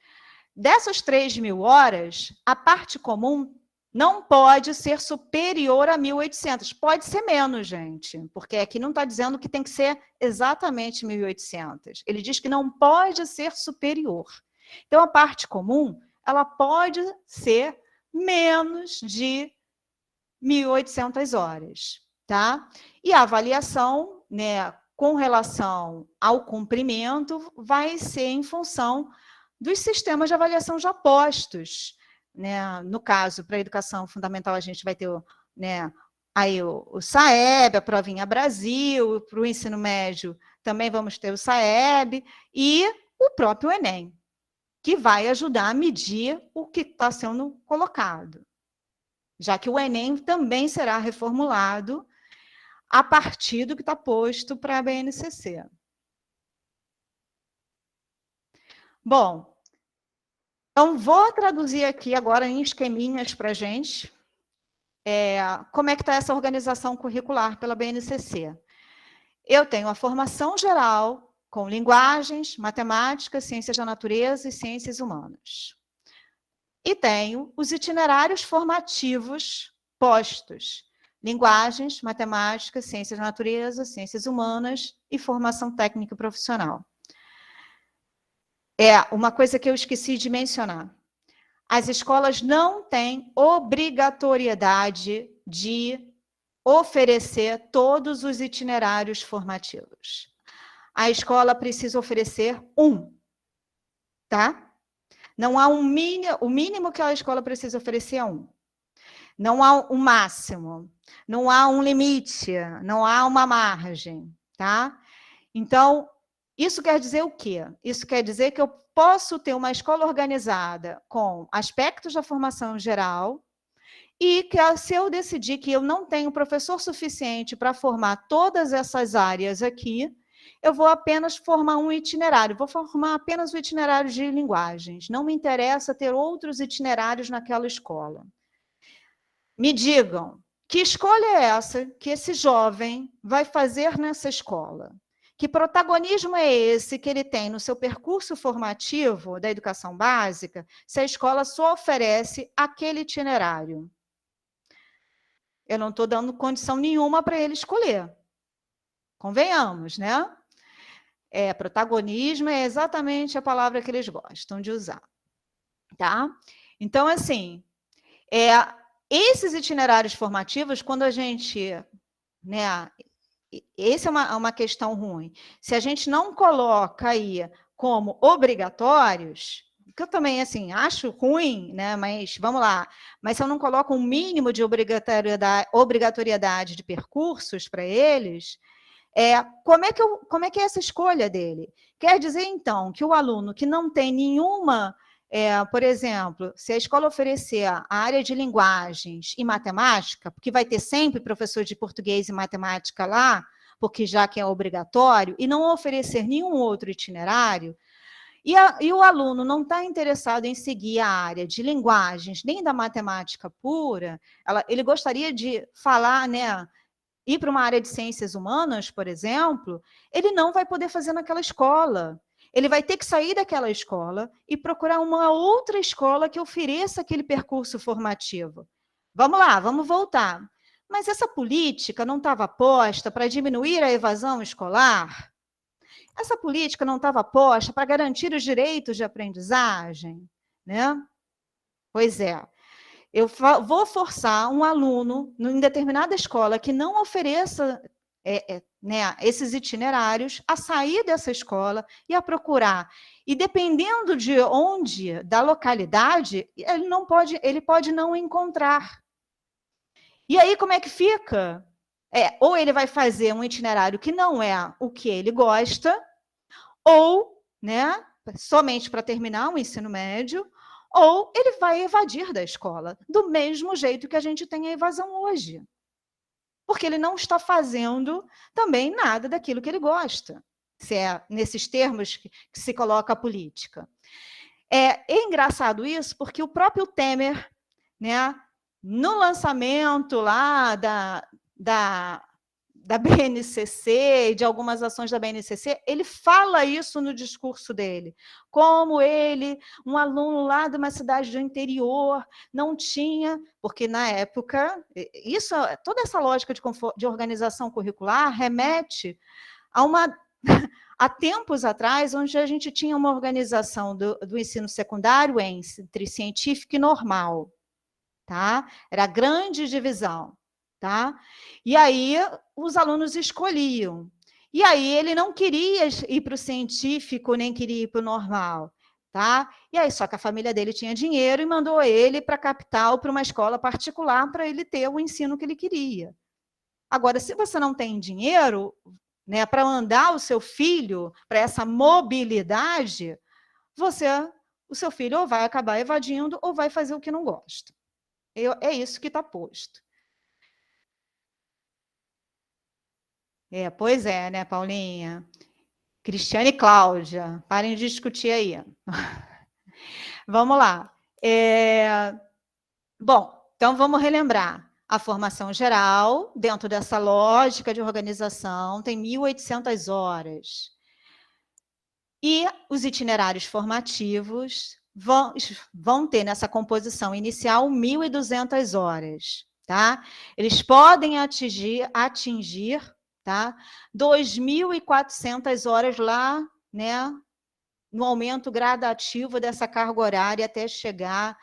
Dessas 3.000 horas, a parte comum não pode ser superior a 1.800. Pode ser menos, gente, porque aqui não está dizendo que tem que ser exatamente 1.800. Ele diz que não pode ser superior. Então, a parte comum, ela pode ser menos de 1.800 horas, tá? E a avaliação, né, com relação ao cumprimento, vai ser em função dos sistemas de avaliação já postos, né? No caso, para a educação fundamental, a gente vai ter, né, aí o SAEB, a Provinha Brasil, para o ensino médio também vamos ter o SAEB, e o próprio Enem, que vai ajudar a medir o que está sendo colocado, já que o Enem também será reformulado a partir do que está posto para a BNCC. Bom, então vou traduzir aqui agora em esqueminhas para a gente como é que está essa organização curricular pela BNCC. Eu tenho a formação geral com linguagens, matemática, ciências da natureza e ciências humanas. E tenho os itinerários formativos postos: linguagens, matemática, ciências da natureza, ciências humanas e formação técnica e profissional. Uma coisa que eu esqueci de mencionar. As escolas não têm obrigatoriedade de oferecer todos os itinerários formativos. A escola precisa oferecer um, tá? Não há um mínimo, o mínimo que a escola precisa oferecer é um. Não há um máximo, não há um limite, não há uma margem, tá? Então, isso quer dizer o quê? Isso quer dizer que eu posso ter uma escola organizada com aspectos da formação geral e que, se eu decidir que eu não tenho professor suficiente para formar todas essas áreas aqui, eu vou apenas formar um itinerário, vou formar apenas o itinerário de linguagens. Não me interessa ter outros itinerários naquela escola. Me digam, que escolha é essa que esse jovem vai fazer nessa escola? Que protagonismo é esse que ele tem no seu percurso formativo da educação básica, se a escola só oferece aquele itinerário? Eu não estou dando condição nenhuma para ele escolher. Convenhamos, né? Protagonismo é exatamente a palavra que eles gostam de usar. Tá? Então, assim, esses itinerários formativos, quando a gente... né, essa é uma questão ruim. Se a gente não coloca aí como obrigatórios, que eu também assim, acho ruim, né? Mas vamos lá. Mas se eu não coloco um mínimo de obrigatoriedade de percursos para eles, como é que é essa escolha dele? Quer dizer, então, que o aluno que não tem nenhuma... por exemplo, se a escola oferecer a área de linguagens e matemática, porque vai ter sempre professor de português e matemática lá, porque já que é obrigatório, e não oferecer nenhum outro itinerário, e o aluno não está interessado em seguir a área de linguagens, nem da matemática pura, ele gostaria de falar, né, ir para uma área de ciências humanas, por exemplo, ele não vai poder fazer naquela escola. Ele vai ter que sair daquela escola e procurar uma outra escola que ofereça aquele percurso formativo. Vamos lá, vamos voltar. Mas essa política não estava posta para diminuir a evasão escolar? Essa política não estava posta para garantir os direitos de aprendizagem? Né? Pois é. eu vou forçar um aluno em determinada escola que não ofereça né, esses itinerários a sair dessa escola e a procurar. E dependendo de onde, da localidade, ele pode não encontrar. E aí, como é que fica? Ou ele vai fazer um itinerário que não é o que ele gosta, ou, né, somente para terminar o ensino médio, ou ele vai evadir da escola, do mesmo jeito que a gente tem a evasão hoje. Porque ele não está fazendo também nada daquilo que ele gosta, se é nesses termos que se coloca a política. É engraçado isso, porque o próprio Temer, né, no lançamento lá da BNCC e de algumas ações da BNCC, ele fala isso no discurso dele, como ele, um aluno lá de uma cidade do interior, não tinha, porque na época, toda essa lógica de organização curricular remete a tempos atrás, onde a gente tinha uma organização do ensino secundário entre científico e normal, tá? Era a grande divisão. Tá? E aí os alunos escolhiam. E aí ele não queria ir para o científico, nem queria ir para o normal. Tá? E aí só que a família dele tinha dinheiro e mandou ele para a capital, para uma escola particular, para ele ter o ensino que ele queria. Agora, se você não tem dinheiro, né, para mandar o seu filho para essa mobilidade, o seu filho ou vai acabar evadindo ou vai fazer o que não gosta. É isso que está posto. Pois é, né, Paulinha? Cristiane e Cláudia, parem de discutir aí. Vamos lá. Bom, então vamos relembrar. A formação geral, dentro dessa lógica de organização, tem 1.800 horas. E os itinerários formativos vão ter nessa composição inicial 1.200 horas. Tá? Eles podem atingir tá? 2.400 horas lá, né, no aumento gradativo dessa carga horária até chegar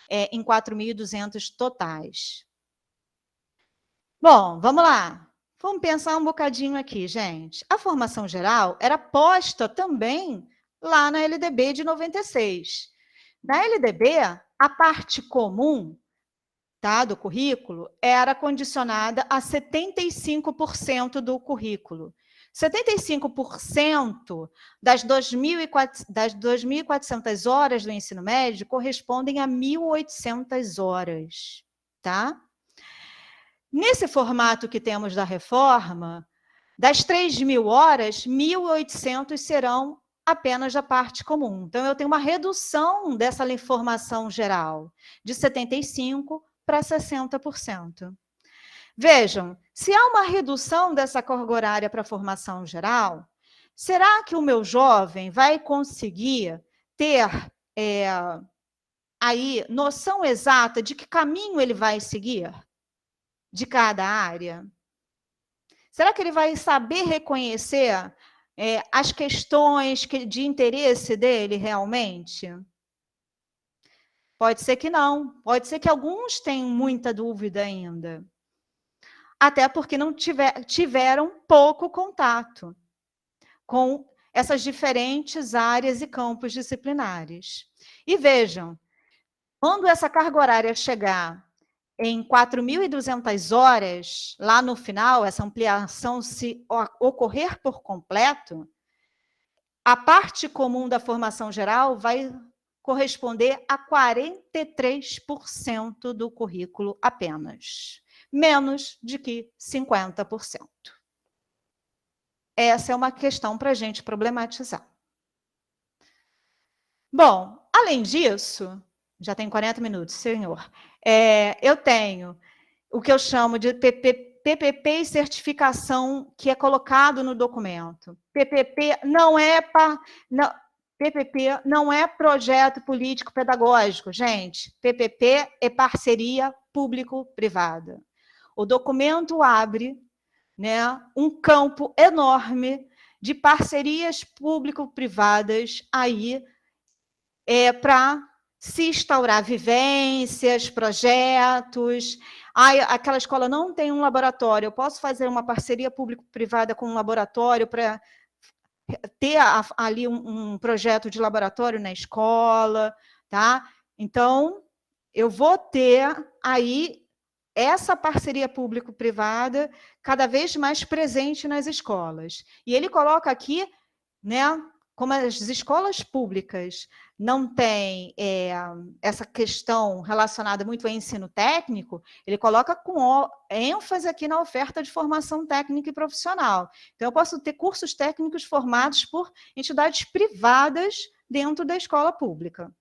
em 4.200 totais. Bom, vamos lá. Vamos pensar um bocadinho aqui, gente. A formação geral era posta também lá na LDB de 96. Na LDB, a parte comum, tá, do currículo era condicionada a 75% do currículo. 75% das 2.400 horas do ensino médio correspondem a 1.800 horas. Tá? Nesse formato que temos da reforma, das 3.000 horas, 1.800 serão apenas da parte comum. Então, eu tenho uma redução dessa informação geral de 75% para 60%. Vejam, se há uma redução dessa carga horária para a formação geral, será que o meu jovem vai conseguir ter aí noção exata de que caminho ele vai seguir de cada área? Será que ele vai saber reconhecer as questões de interesse dele realmente? Pode ser que não. Pode ser que alguns tenham muita dúvida ainda. Até porque não tiveram pouco contato com essas diferentes áreas e campos disciplinares. E vejam, quando essa carga horária chegar em 4.200 horas, lá no final, essa ampliação se ocorrer por completo, a parte comum da formação geral vai corresponder a 43% do currículo apenas, menos de que 50%. Essa é uma questão para a gente problematizar. Bom, além disso, já tem 40 minutos, senhor, eu tenho o que eu chamo de PPP e certificação que é colocado no documento. PPP não é projeto político-pedagógico, gente. PPP é parceria público-privada. O documento abre, né, um campo enorme de parcerias público-privadas aí para se instaurar vivências, projetos. Aquela escola não tem um laboratório, eu posso fazer uma parceria público-privada com um laboratório para ter ali um projeto de laboratório na escola, tá? Então, eu vou ter aí essa parceria público-privada cada vez mais presente nas escolas. E ele coloca aqui, né, como as escolas públicas não têm essa questão relacionada muito ao ensino técnico, ele coloca com ênfase aqui na oferta de formação técnica e profissional. Então, eu posso ter cursos técnicos formados por entidades privadas dentro da escola pública.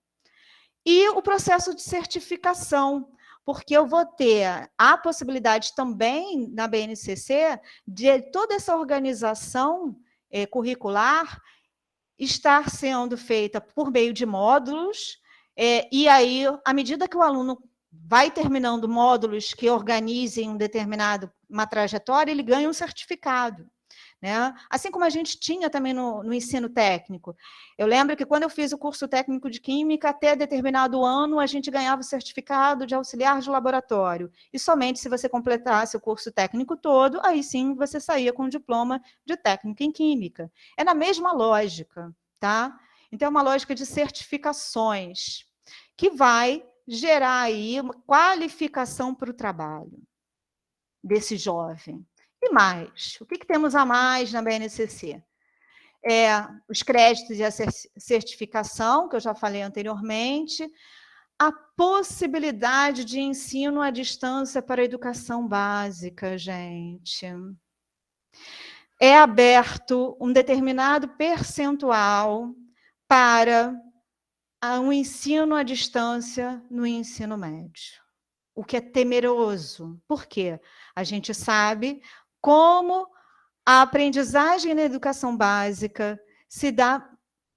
E o processo de certificação, porque eu vou ter a possibilidade também, na BNCC, de toda essa organização curricular estar sendo feita por meio de módulos, e aí, à medida que o aluno vai terminando módulos que organizem uma trajetória, ele ganha um certificado. Né? Assim como a gente tinha também no ensino técnico. Eu lembro que quando eu fiz o curso técnico de Química, até determinado ano, a gente ganhava o certificado de auxiliar de laboratório. E somente se você completasse o curso técnico todo, aí sim você saía com o diploma de técnico em Química. É na mesma lógica, tá? Então, é uma lógica de certificações, que vai gerar aí uma qualificação para o trabalho desse jovem. E mais? O que temos a mais na BNCC? Os créditos e a certificação, que eu já falei anteriormente, a possibilidade de ensino à distância para a educação básica, gente. É aberto um determinado percentual para um ensino à distância no ensino médio, o que é temeroso. Por quê? A gente sabe como a aprendizagem na educação básica se dá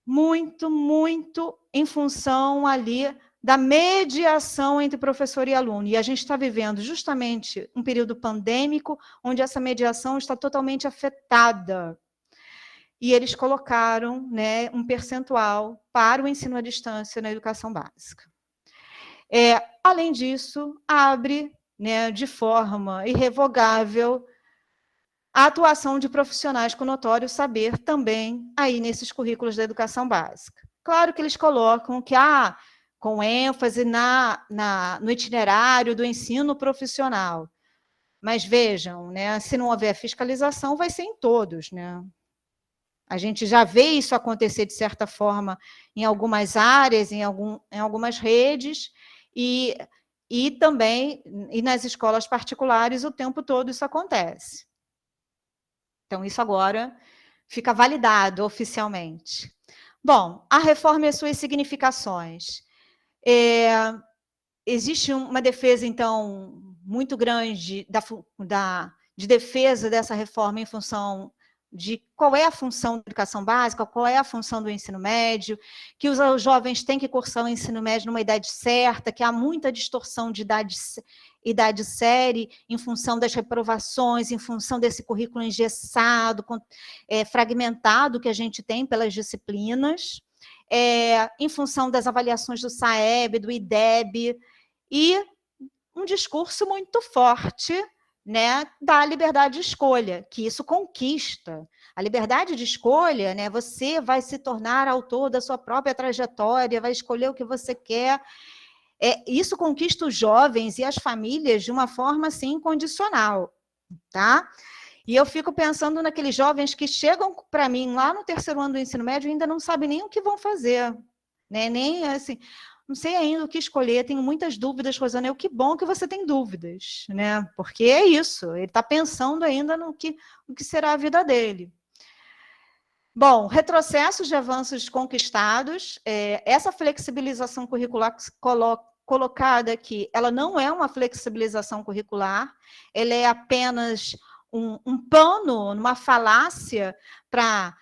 muito, muito em função ali da mediação entre professor e aluno. E a gente está vivendo justamente um período pandêmico, onde essa mediação está totalmente afetada. E eles colocaram, né, um percentual para o ensino à distância na educação básica. Além disso, abre, né, de forma irrevogável a atuação de profissionais com notório saber também aí nesses currículos da educação básica. Claro que eles colocam que com ênfase no itinerário do ensino profissional. Mas vejam, né, se não houver fiscalização, vai ser em todos, né? A gente já vê isso acontecer, de certa forma, em algumas áreas, em algumas redes, e também nas escolas particulares, o tempo todo isso acontece. Então, isso agora fica validado oficialmente. Bom, a reforma e as suas significações. Existe uma defesa, então, muito grande de defesa dessa reforma em função de qual é a função da educação básica, qual é a função do ensino médio, que os jovens têm que cursar o ensino médio numa idade certa, que há muita distorção de idade série em função das reprovações, em função desse currículo engessado, fragmentado que a gente tem pelas disciplinas, em função das avaliações do SAEB, do IDEB, e um discurso muito forte, né, da liberdade de escolha, que isso conquista. A liberdade de escolha, né, você vai se tornar autor da sua própria trajetória, vai escolher o que você quer. Isso conquista os jovens e as famílias de uma forma assim, incondicional, tá? E eu fico pensando naqueles jovens que chegam para mim lá no terceiro ano do ensino médio e ainda não sabem nem o que vão fazer, né? Nem assim, não sei ainda o que escolher, tenho muitas dúvidas, Rosana. Que bom que você tem dúvidas, né? Porque é isso, ele está pensando ainda no que será a vida dele. Bom, retrocessos de avanços conquistados, essa flexibilização curricular colocada aqui, ela não é uma flexibilização curricular, ela é apenas um pano, uma falácia para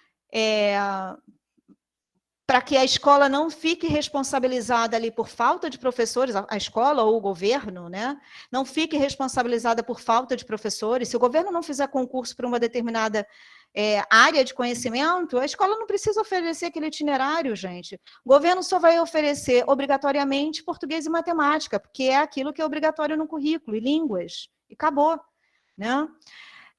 que a escola não fique responsabilizada ali por falta de professores, a escola ou o governo, né, não fique responsabilizada por falta de professores. Se o governo não fizer concurso para uma determinada área de conhecimento, a escola não precisa oferecer aquele itinerário, gente. O governo só vai oferecer obrigatoriamente português e matemática, porque é aquilo que é obrigatório no currículo, e línguas, e acabou, né?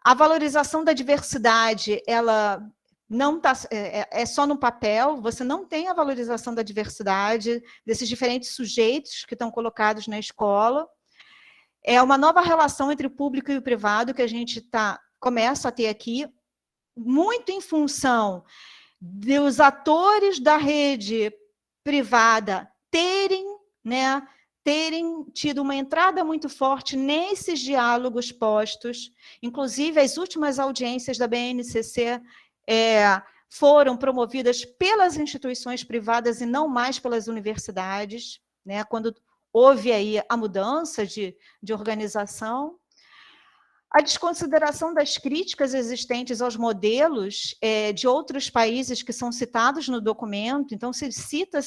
A valorização da diversidade, ela não tá, é só no papel, você não tem a valorização da diversidade, desses diferentes sujeitos que estão colocados na escola. É uma nova relação entre o público e o privado que a gente começa a ter aqui, muito em função dos atores da rede privada terem tido uma entrada muito forte nesses diálogos postos. Inclusive, as últimas audiências da BNCC foram promovidas pelas instituições privadas e não mais pelas universidades, né, quando houve aí a mudança de organização. A desconsideração das críticas existentes aos modelos de outros países que são citados no documento. Então, se cita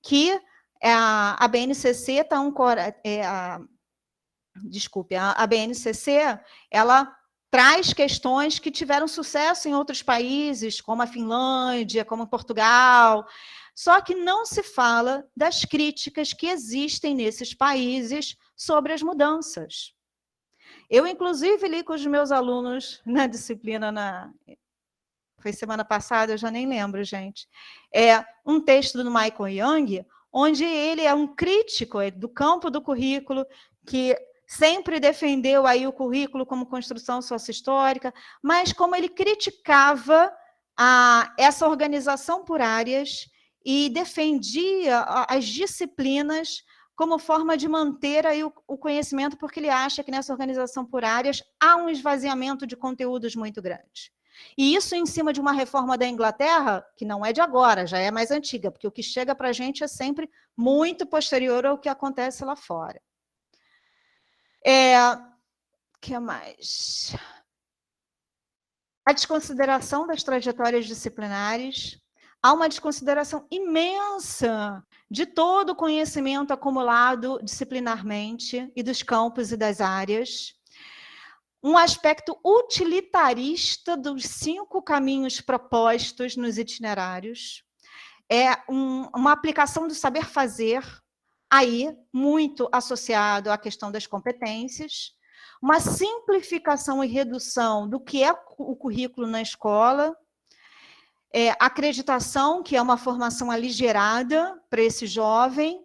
que a BNCC a BNCC, ela traz questões que tiveram sucesso em outros países, como a Finlândia, como Portugal, só que não se fala das críticas que existem nesses países sobre as mudanças. Eu, inclusive, li com os meus alunos na disciplina, foi semana passada, eu já nem lembro, gente, um texto do Michael Young, onde ele é um crítico do campo do currículo, que sempre defendeu aí o currículo como construção sociohistórica, mas como ele criticava essa organização por áreas e defendia as disciplinas como forma de manter aí o conhecimento, porque ele acha que nessa organização por áreas há um esvaziamento de conteúdos muito grande. E isso em cima de uma reforma da Inglaterra, que não é de agora, já é mais antiga, porque o que chega para a gente é sempre muito posterior ao que acontece lá fora. Que mais? A desconsideração das trajetórias disciplinares. Há uma desconsideração imensa de todo o conhecimento acumulado disciplinarmente e dos campos e das áreas. Um aspecto utilitarista dos 5 caminhos propostos nos itinerários. Uma aplicação do saber fazer, aí muito associado à questão das competências. Uma simplificação e redução do que é o currículo na escola. Acreditação, que é uma formação aligerada para esse jovem.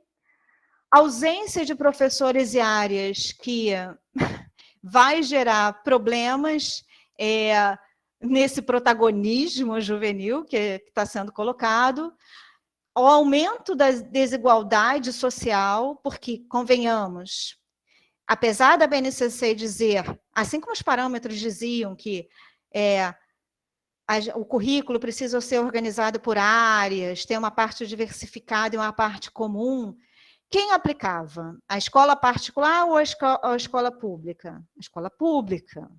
Ausência de professores e áreas, que vai gerar problemas nesse protagonismo juvenil que está sendo colocado. O aumento da desigualdade social, porque, convenhamos, apesar da BNCC dizer, assim como os parâmetros diziam que o currículo precisa ser organizado por áreas, ter uma parte diversificada e uma parte comum, quem aplicava? A escola particular ou a escola pública? A escola pública.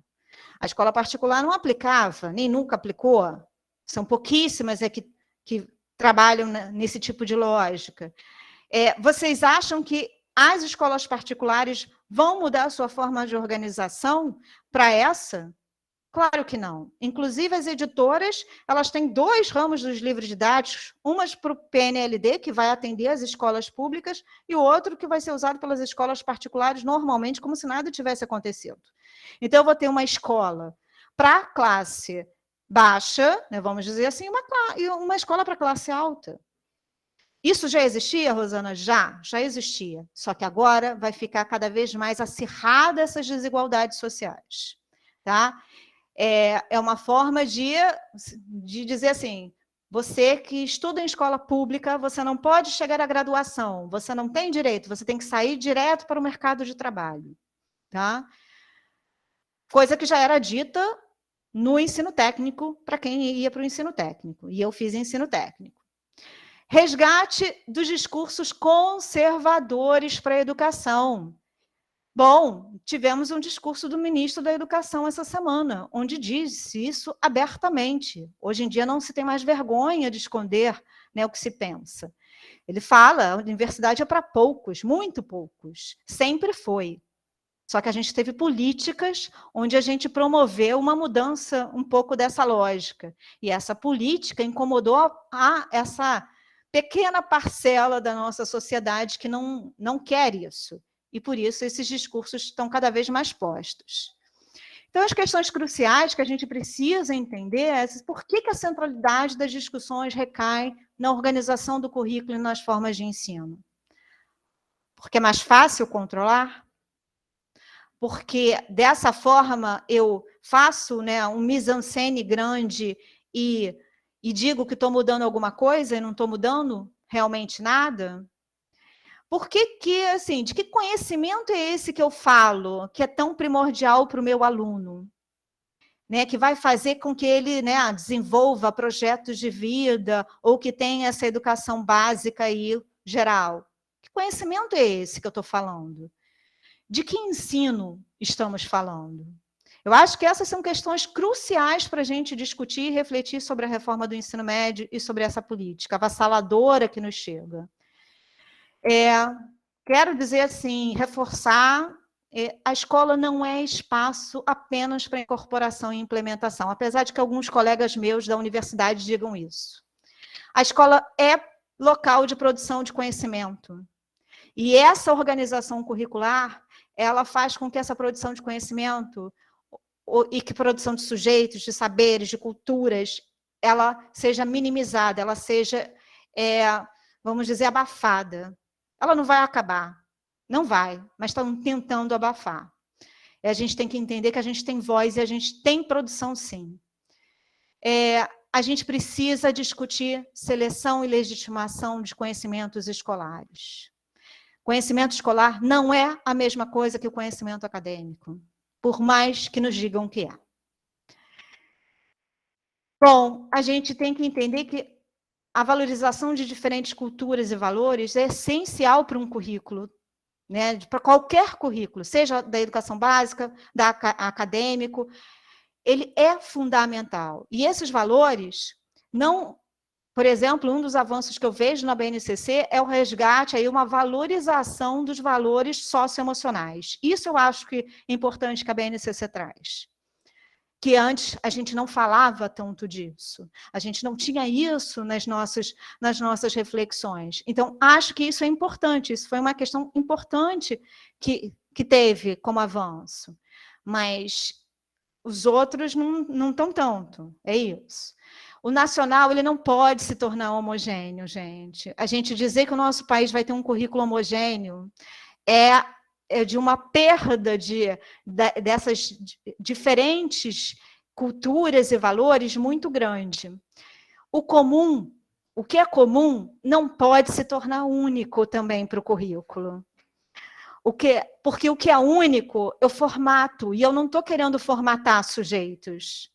A escola particular não aplicava, nem nunca aplicou. São pouquíssimas que trabalham nesse tipo de lógica. Vocês acham que as escolas particulares vão mudar a sua forma de organização para essa? Claro que não. Inclusive, as editoras, elas têm 2 ramos dos livros didáticos, umas para o PNLD, que vai atender as escolas públicas, e o outro que vai ser usado pelas escolas particulares, normalmente, como se nada tivesse acontecido. Então, eu vou ter uma escola para classe baixa, né, vamos dizer assim, e uma escola para classe alta. Isso já existia, Rosana? Já existia. Só que agora vai ficar cada vez mais acirrada essas desigualdades sociais. Tá? É uma forma de dizer assim, você que estuda em escola pública, você não pode chegar à graduação, você não tem direito, você tem que sair direto para o mercado de trabalho. Tá? Coisa que já era dita no ensino técnico, para quem ia para o ensino técnico, e eu fiz ensino técnico. Resgate dos discursos conservadores para a educação. Bom, tivemos um discurso do ministro da Educação essa semana, onde disse isso abertamente. Hoje em dia não se tem mais vergonha de esconder, né, o que se pensa. Ele fala, a universidade é para poucos, muito poucos. Sempre foi. Só que a gente teve políticas onde a gente promoveu uma mudança um pouco dessa lógica. E essa política incomodou essa pequena parcela da nossa sociedade que não quer isso. E, por isso, esses discursos estão cada vez mais postos. Então, as questões cruciais que a gente precisa entender é por que a centralidade das discussões recai na organização do currículo e nas formas de ensino. Porque é mais fácil controlar? Porque, dessa forma, eu faço, né, um mise-en-scène grande e digo que estou mudando alguma coisa e não estou mudando realmente nada? Por que, assim, de que conhecimento é esse que eu falo, que é tão primordial para o meu aluno? Né, que vai fazer com que ele, né, desenvolva projetos de vida ou que tenha essa educação básica e geral? Que conhecimento é esse que eu estou falando? De que ensino estamos falando? Eu acho que essas são questões cruciais para a gente discutir e refletir sobre a reforma do ensino médio e sobre essa política avassaladora que nos chega. Quero dizer assim, reforçar, a escola não é espaço apenas para incorporação e implementação, apesar de que alguns colegas meus da universidade digam isso. A escola é local de produção de conhecimento. E essa organização curricular, ela faz com que essa produção de conhecimento e que produção de sujeitos, de saberes, de culturas, ela seja minimizada, ela seja, vamos dizer, abafada. Ela não vai acabar, não vai, mas estão tentando abafar. E a gente tem que entender que a gente tem voz e a gente tem produção, sim. A gente precisa discutir seleção e legitimação de conhecimentos escolares. Conhecimento escolar não é a mesma coisa que o conhecimento acadêmico, por mais que nos digam que é. Bom, a gente tem que entender que a valorização de diferentes culturas e valores é essencial para um currículo, né? Para qualquer currículo, seja da educação básica, da acadêmico, ele é fundamental. E esses valores não... Por exemplo, um dos avanços que eu vejo na BNCC é o resgate, aí uma valorização dos valores socioemocionais. Isso eu acho que é importante que a BNCC traz. Que antes a gente não falava tanto disso. A gente não tinha isso nas nossas reflexões. Então, acho que isso é importante. Isso foi uma questão importante que teve como avanço. Mas os outros não estão tanto. É isso. O nacional, ele não pode se tornar homogêneo, gente. A gente dizer que o nosso país vai ter um currículo homogêneo é de uma perda dessas diferentes culturas e valores muito grande. O comum, o que é comum, não pode se tornar único também para o currículo. Porque o que é único, eu formato, e eu não estou querendo formatar sujeitos.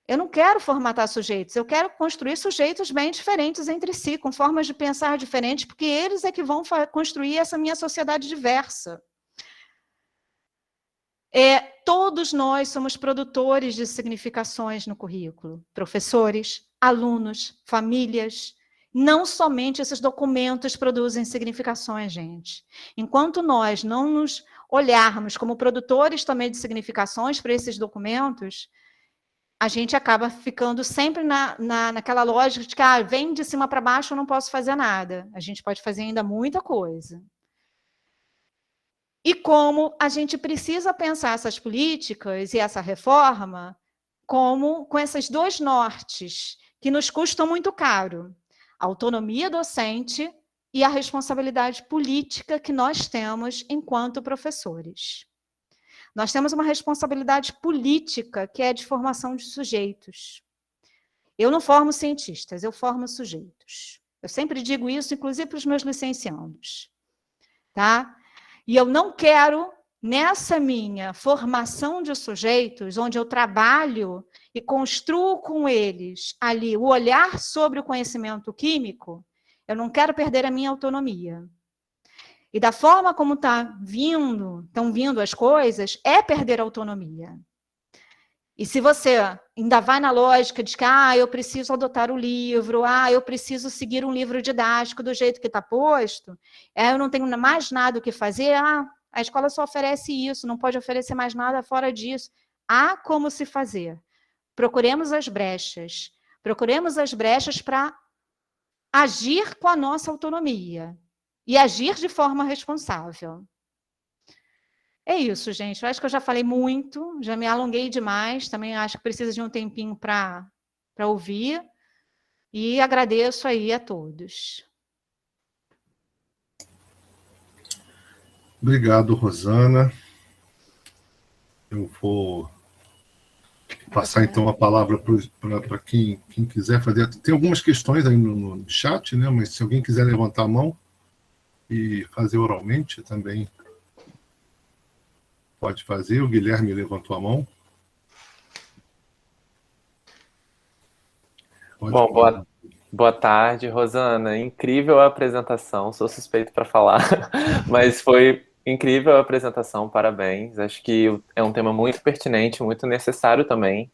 Eu não quero formatar sujeitos, eu quero construir sujeitos bem diferentes entre si, com formas de pensar diferentes, porque eles é que vão construir essa minha sociedade diversa. Todos nós somos produtores de significações no currículo. Professores, alunos, famílias. Não somente esses documentos produzem significações, gente. Enquanto nós não nos olharmos como produtores também de significações para esses documentos, a gente acaba ficando sempre naquela lógica de que vem de cima para baixo, eu não posso fazer nada. A gente pode fazer ainda muita coisa. E como a gente precisa pensar essas políticas e essa reforma com esses dois nortes, que nos custam muito caro. A autonomia docente e a responsabilidade política que nós temos enquanto professores. Nós temos uma responsabilidade política, que é de formação de sujeitos. Eu não formo cientistas, eu formo sujeitos. Eu sempre digo isso, inclusive para os meus licenciandos. Tá? E eu não quero, nessa minha formação de sujeitos, onde eu trabalho e construo com eles ali o olhar sobre o conhecimento químico, eu não quero perder a minha autonomia. E da forma como estão vindo as coisas, é perder a autonomia. E se você ainda vai na lógica de que eu preciso adotar o livro, eu preciso seguir um livro didático do jeito que está posto, eu não tenho mais nada o que fazer, A escola só oferece isso, não pode oferecer mais nada fora disso. Há como se fazer. Procuremos as brechas para agir com a nossa autonomia e agir de forma responsável. É isso, gente. Eu acho que eu já falei muito, já me alonguei demais. Também acho que precisa de um tempinho para ouvir. E agradeço aí a todos. Obrigado, Rosana. Eu vou passar, então, a palavra para quem quiser fazer. Tem algumas questões aí no chat, né? Mas se alguém quiser levantar a mão e fazer oralmente também pode fazer. O Guilherme levantou a mão. Bom, boa tarde, Rosana. Incrível a apresentação, sou suspeito para falar, mas foi incrível a apresentação, parabéns. Acho que é um tema muito pertinente, muito necessário também.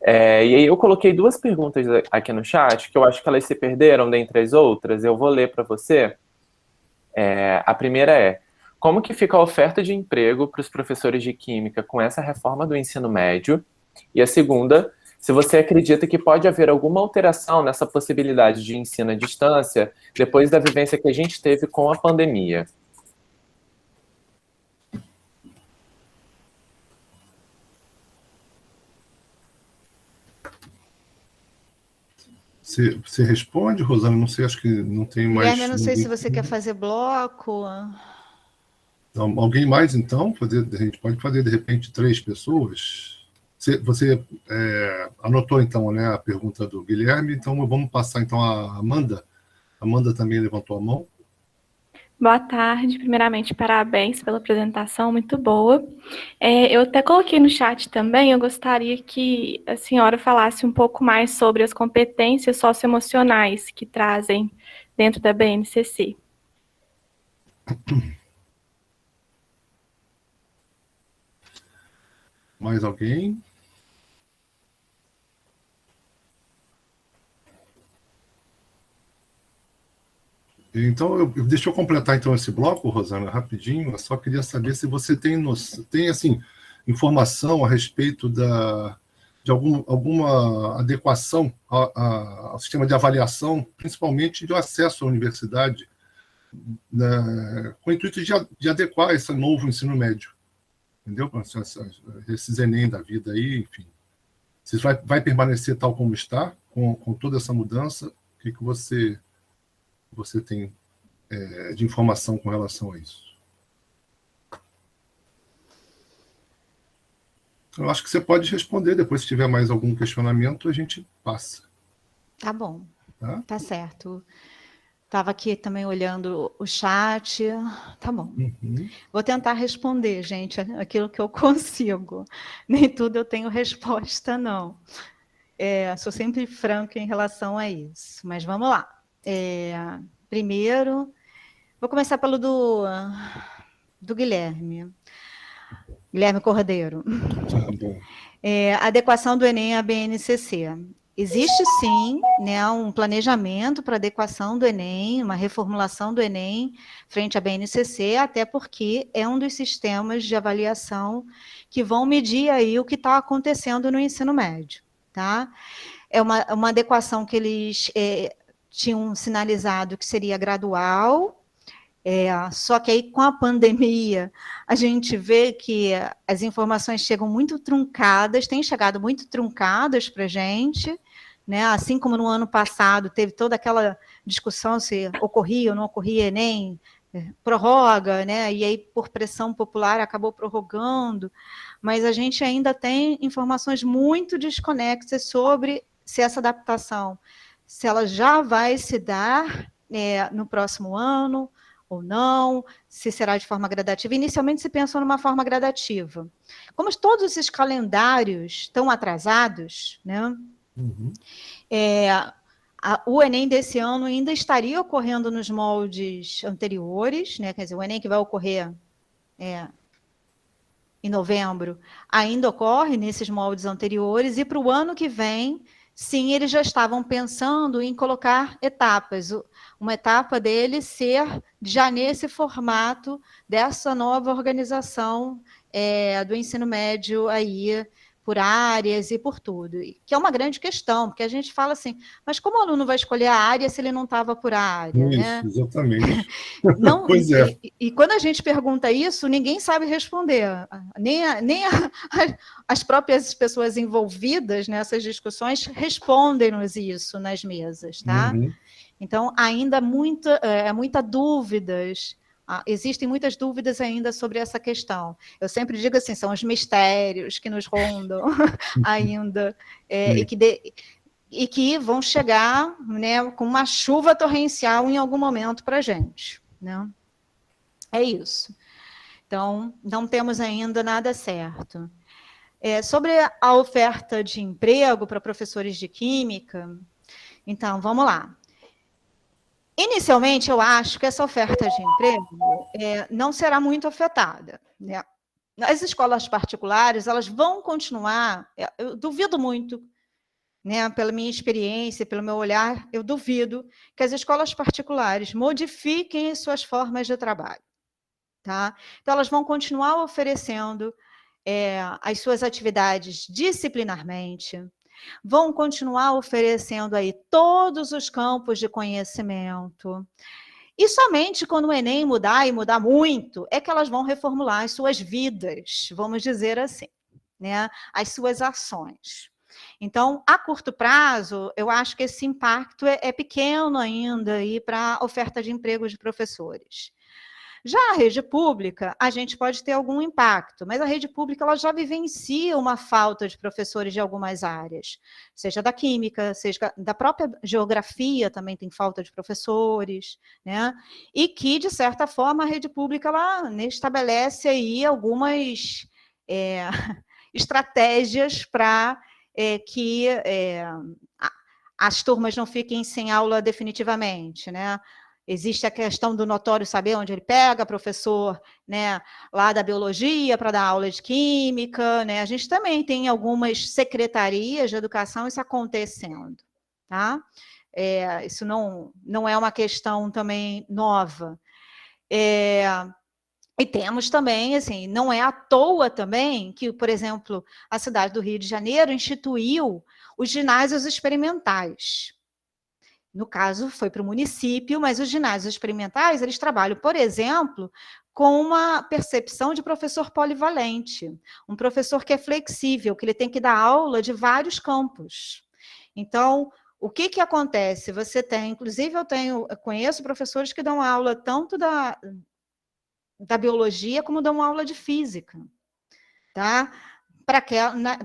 E aí eu coloquei 2 perguntas aqui no chat, que eu acho que elas se perderam dentre as outras, eu vou ler para você. A primeira é: como que fica a oferta de emprego para os professores de Química com essa reforma do ensino médio? E a segunda, se você acredita que pode haver alguma alteração nessa possibilidade de ensino à distância depois da vivência que a gente teve com a pandemia. Você responde, Rosana? Não sei, acho que não tem mais... Guilherme, eu não sei se você quer fazer bloco. Alguém mais, então? A gente pode fazer, de repente, 3 pessoas? Você anotou, então, né, a pergunta do Guilherme, então vamos passar, então, a Amanda. A Amanda também levantou a mão. Boa tarde, primeiramente, parabéns pela apresentação, muito boa. Eu até coloquei no chat também, eu gostaria que a senhora falasse um pouco mais sobre as competências socioemocionais que trazem dentro da BNCC. Mais alguém? Então, deixa eu completar então esse bloco, Rosana, rapidinho. Eu só queria saber se você tem assim, informação a respeito de alguma adequação ao sistema de avaliação, principalmente de acesso à universidade, né, com o intuito de adequar esse novo ensino médio. Entendeu? Esses Enem da vida aí, enfim. Se vai permanecer tal como está, com toda essa mudança, o que você tem de informação com relação a isso? Eu acho que você pode responder, depois se tiver mais algum questionamento, a gente passa. Tá bom, tá certo. Estava aqui também olhando o chat. Tá bom. Vou tentar responder, gente, aquilo que eu consigo. Nem tudo eu tenho resposta, não. Sou sempre franca em relação a isso. Mas vamos lá. Primeiro, vou começar pelo do Guilherme. Guilherme Cordeiro. Tá bom. Adequação do Enem à BNCC. Existe, sim, né, um planejamento para adequação do Enem, uma reformulação do Enem frente à BNCC, até porque é um dos sistemas de avaliação que vão medir aí o que está acontecendo no ensino médio. Tá? É uma adequação que eles tinham sinalizado que seria gradual, só que aí com a pandemia a gente vê que as informações chegam muito truncadas, têm chegado muito truncadas para a gente, né? Assim como no ano passado teve toda aquela discussão se ocorria ou não ocorria Enem, prorroga, né? E aí por pressão popular acabou prorrogando, mas a gente ainda tem informações muito desconexas sobre se essa adaptação, se ela já vai se dar no próximo ano, ou não, se será de forma gradativa. Inicialmente se pensou numa forma gradativa. Como todos esses calendários estão atrasados, né, o Enem desse ano ainda estaria ocorrendo nos moldes anteriores, né, quer dizer, o Enem que vai ocorrer em novembro ainda ocorre nesses moldes anteriores, e para o ano que vem sim, eles já estavam pensando em colocar etapas. Uma etapa dele ser já nesse formato dessa nova organização do ensino médio aí, por áreas e por tudo, que é uma grande questão, porque a gente fala assim, mas como o aluno vai escolher a área se ele não estava por área, né? Isso, exatamente. Não, Pois é. e quando a gente pergunta isso, ninguém sabe responder, as próprias pessoas envolvidas nessas discussões respondem-nos isso nas mesas, tá? Uhum. Então, ainda muita dúvidas, existem muitas dúvidas ainda sobre essa questão. Eu sempre digo assim, são os mistérios que nos rondam ainda, e que vão chegar, né, com uma chuva torrencial em algum momento para a gente, né? É isso. Então, não temos ainda nada certo. Sobre a oferta de emprego para professores de química, então, vamos lá. Inicialmente, eu acho que essa oferta de emprego não será muito afetada, né? As escolas particulares, elas vão continuar, eu duvido muito, né, pela minha experiência, pelo meu olhar, eu duvido que as escolas particulares modifiquem suas formas de trabalho, tá? Então, elas vão continuar oferecendo as suas atividades disciplinarmente, vão continuar oferecendo aí todos os campos de conhecimento, e somente quando o Enem mudar, e mudar muito, é que elas vão reformular as suas vidas, vamos dizer assim, né? As suas ações. Então, a curto prazo, eu acho que esse impacto é pequeno ainda para a oferta de emprego de professores. Já a rede pública, a gente pode ter algum impacto, mas a rede pública ela já vivencia uma falta de professores de algumas áreas, seja da química, seja da própria geografia, também tem falta de professores, né? E que, de certa forma, a rede pública ela, né, estabelece aí algumas estratégias para que as turmas não fiquem sem aula definitivamente, né? Existe a questão do notório saber onde ele pega, professor, né, lá da biologia para dar aula de química, né? A gente também tem algumas secretarias de educação isso acontecendo, tá? Isso não é uma questão também nova. E temos também, assim, não é à toa também que, por exemplo, a cidade do Rio de Janeiro instituiu os ginásios experimentais. No caso, foi para o município, mas os ginásios experimentais, eles trabalham, por exemplo, com uma percepção de professor polivalente, um professor que é flexível, que ele tem que dar aula de vários campos. Então, o que acontece? Você tem, inclusive eu conheço professores que dão aula tanto da biologia como dão aula de física, tá?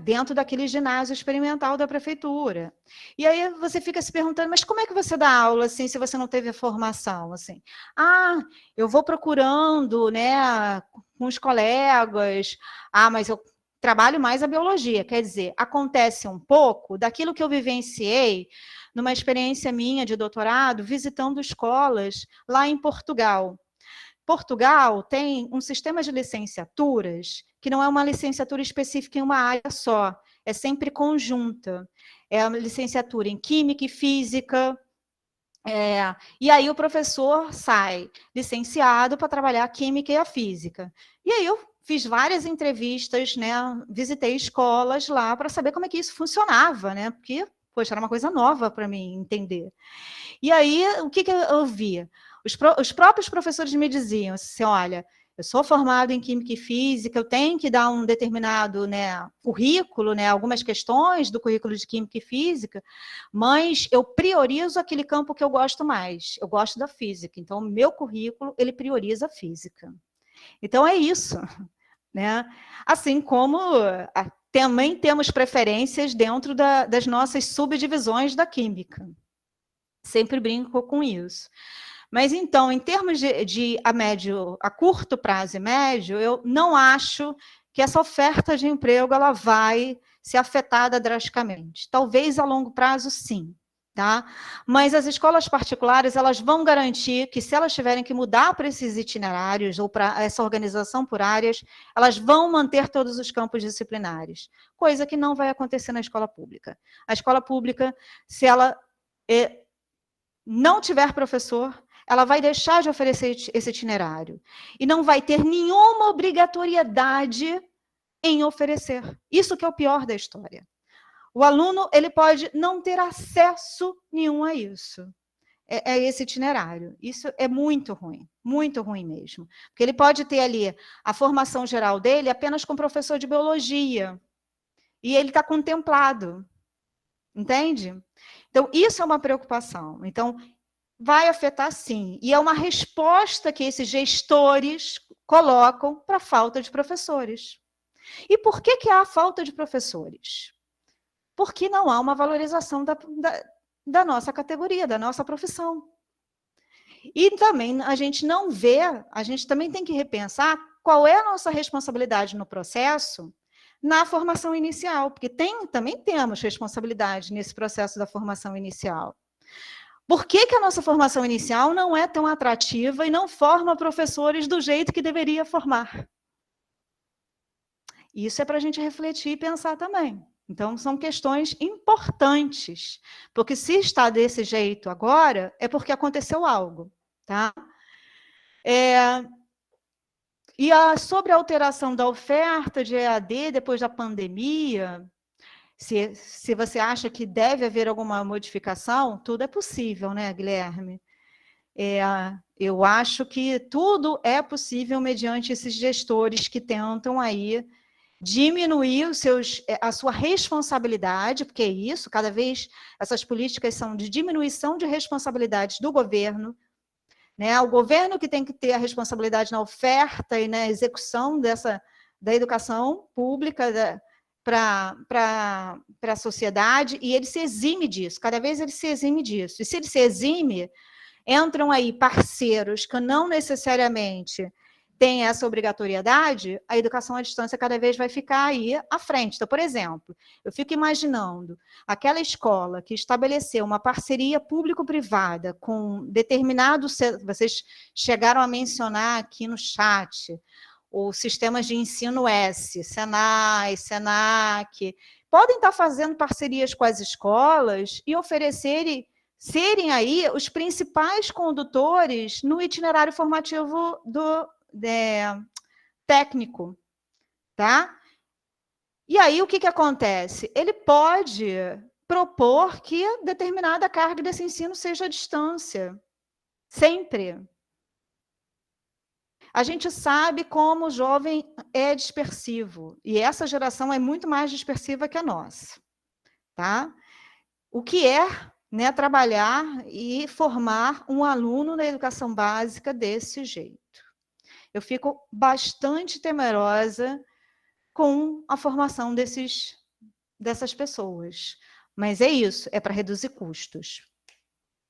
Dentro daquele ginásio experimental da prefeitura. E aí você fica se perguntando, mas como é que você dá aula assim, se você não teve a formação? Assim? Eu vou procurando, né, com os colegas, mas eu trabalho mais a biologia, quer dizer, acontece um pouco daquilo que eu vivenciei numa experiência minha de doutorado, visitando escolas lá em Portugal. Portugal tem um sistema de licenciaturas que não é uma licenciatura específica em uma área só, é sempre conjunta. É uma licenciatura em Química e Física, e aí o professor sai licenciado para trabalhar a Química e a Física. E aí eu fiz várias entrevistas, né, visitei escolas lá para saber como é que isso funcionava, né, porque, poxa, era uma coisa nova para mim entender. E aí, o que eu via? Os próprios professores me diziam assim, olha, eu sou formado em Química e Física, eu tenho que dar um determinado, né, currículo, né, algumas questões do currículo de Química e Física, mas eu priorizo aquele campo que eu gosto mais. Eu gosto da Física, então o meu currículo, ele prioriza a Física. Então, é isso, né? Assim como também temos preferências dentro das nossas subdivisões da Química. Sempre brinco com isso. Mas, então, em termos a curto prazo e médio, eu não acho que essa oferta de emprego ela vai ser afetada drasticamente. Talvez a longo prazo, sim. tá? Mas as escolas particulares, elas vão garantir que, se elas tiverem que mudar para esses itinerários ou para essa organização por áreas, elas vão manter todos os campos disciplinares, coisa que não vai acontecer na escola pública. A escola pública, se ela não tiver professor, ela vai deixar de oferecer esse itinerário e não vai ter nenhuma obrigatoriedade em oferecer. Isso que é o pior da história. O aluno, ele pode não ter acesso nenhum a isso, é esse itinerário. Isso é muito ruim mesmo. Porque ele pode ter ali a formação geral dele apenas com professor de biologia, e ele está contemplado, entende? Então, isso é uma preocupação. Então, vai afetar sim, e é uma resposta que esses gestores colocam para a falta de professores. E por que há falta de professores? Porque não há uma valorização da nossa categoria, da nossa profissão. E também a gente não vê, a gente também tem que repensar qual é a nossa responsabilidade no processo na formação inicial, porque também temos responsabilidade nesse processo da formação inicial. Por que a nossa formação inicial não é tão atrativa e não forma professores do jeito que deveria formar? Isso é para a gente refletir e pensar também. Então, são questões importantes, porque se está desse jeito agora, é porque aconteceu algo, tá? E sobre a alteração da oferta de EAD depois da pandemia, se você acha que deve haver alguma modificação, tudo é possível, né, Guilherme? Eu acho que tudo é possível mediante esses gestores que tentam aí diminuir a sua responsabilidade, porque é isso, cada vez essas políticas são de diminuição de responsabilidades do governo, né? O governo que tem que ter a responsabilidade na oferta e na execução da educação pública para a sociedade, e ele se exime disso, cada vez ele se exime disso. E se ele se exime, entram aí parceiros que não necessariamente tem essa obrigatoriedade, a educação à distância cada vez vai ficar aí à frente. Então, por exemplo, eu fico imaginando aquela escola que estabeleceu uma parceria público-privada com determinado... Vocês chegaram a mencionar aqui no chat os sistemas de ensino S, Senai, Senac, podem estar fazendo parcerias com as escolas e serem aí os principais condutores no itinerário formativo técnico, tá? E aí, o que acontece? Ele pode propor que determinada carga desse ensino seja à distância, sempre. A gente sabe como o jovem é dispersivo, e essa geração é muito mais dispersiva que a nossa, tá? O que é, né, trabalhar e formar um aluno na educação básica desse jeito? Eu fico bastante temerosa com a formação dessas pessoas. Mas é isso, é para reduzir custos.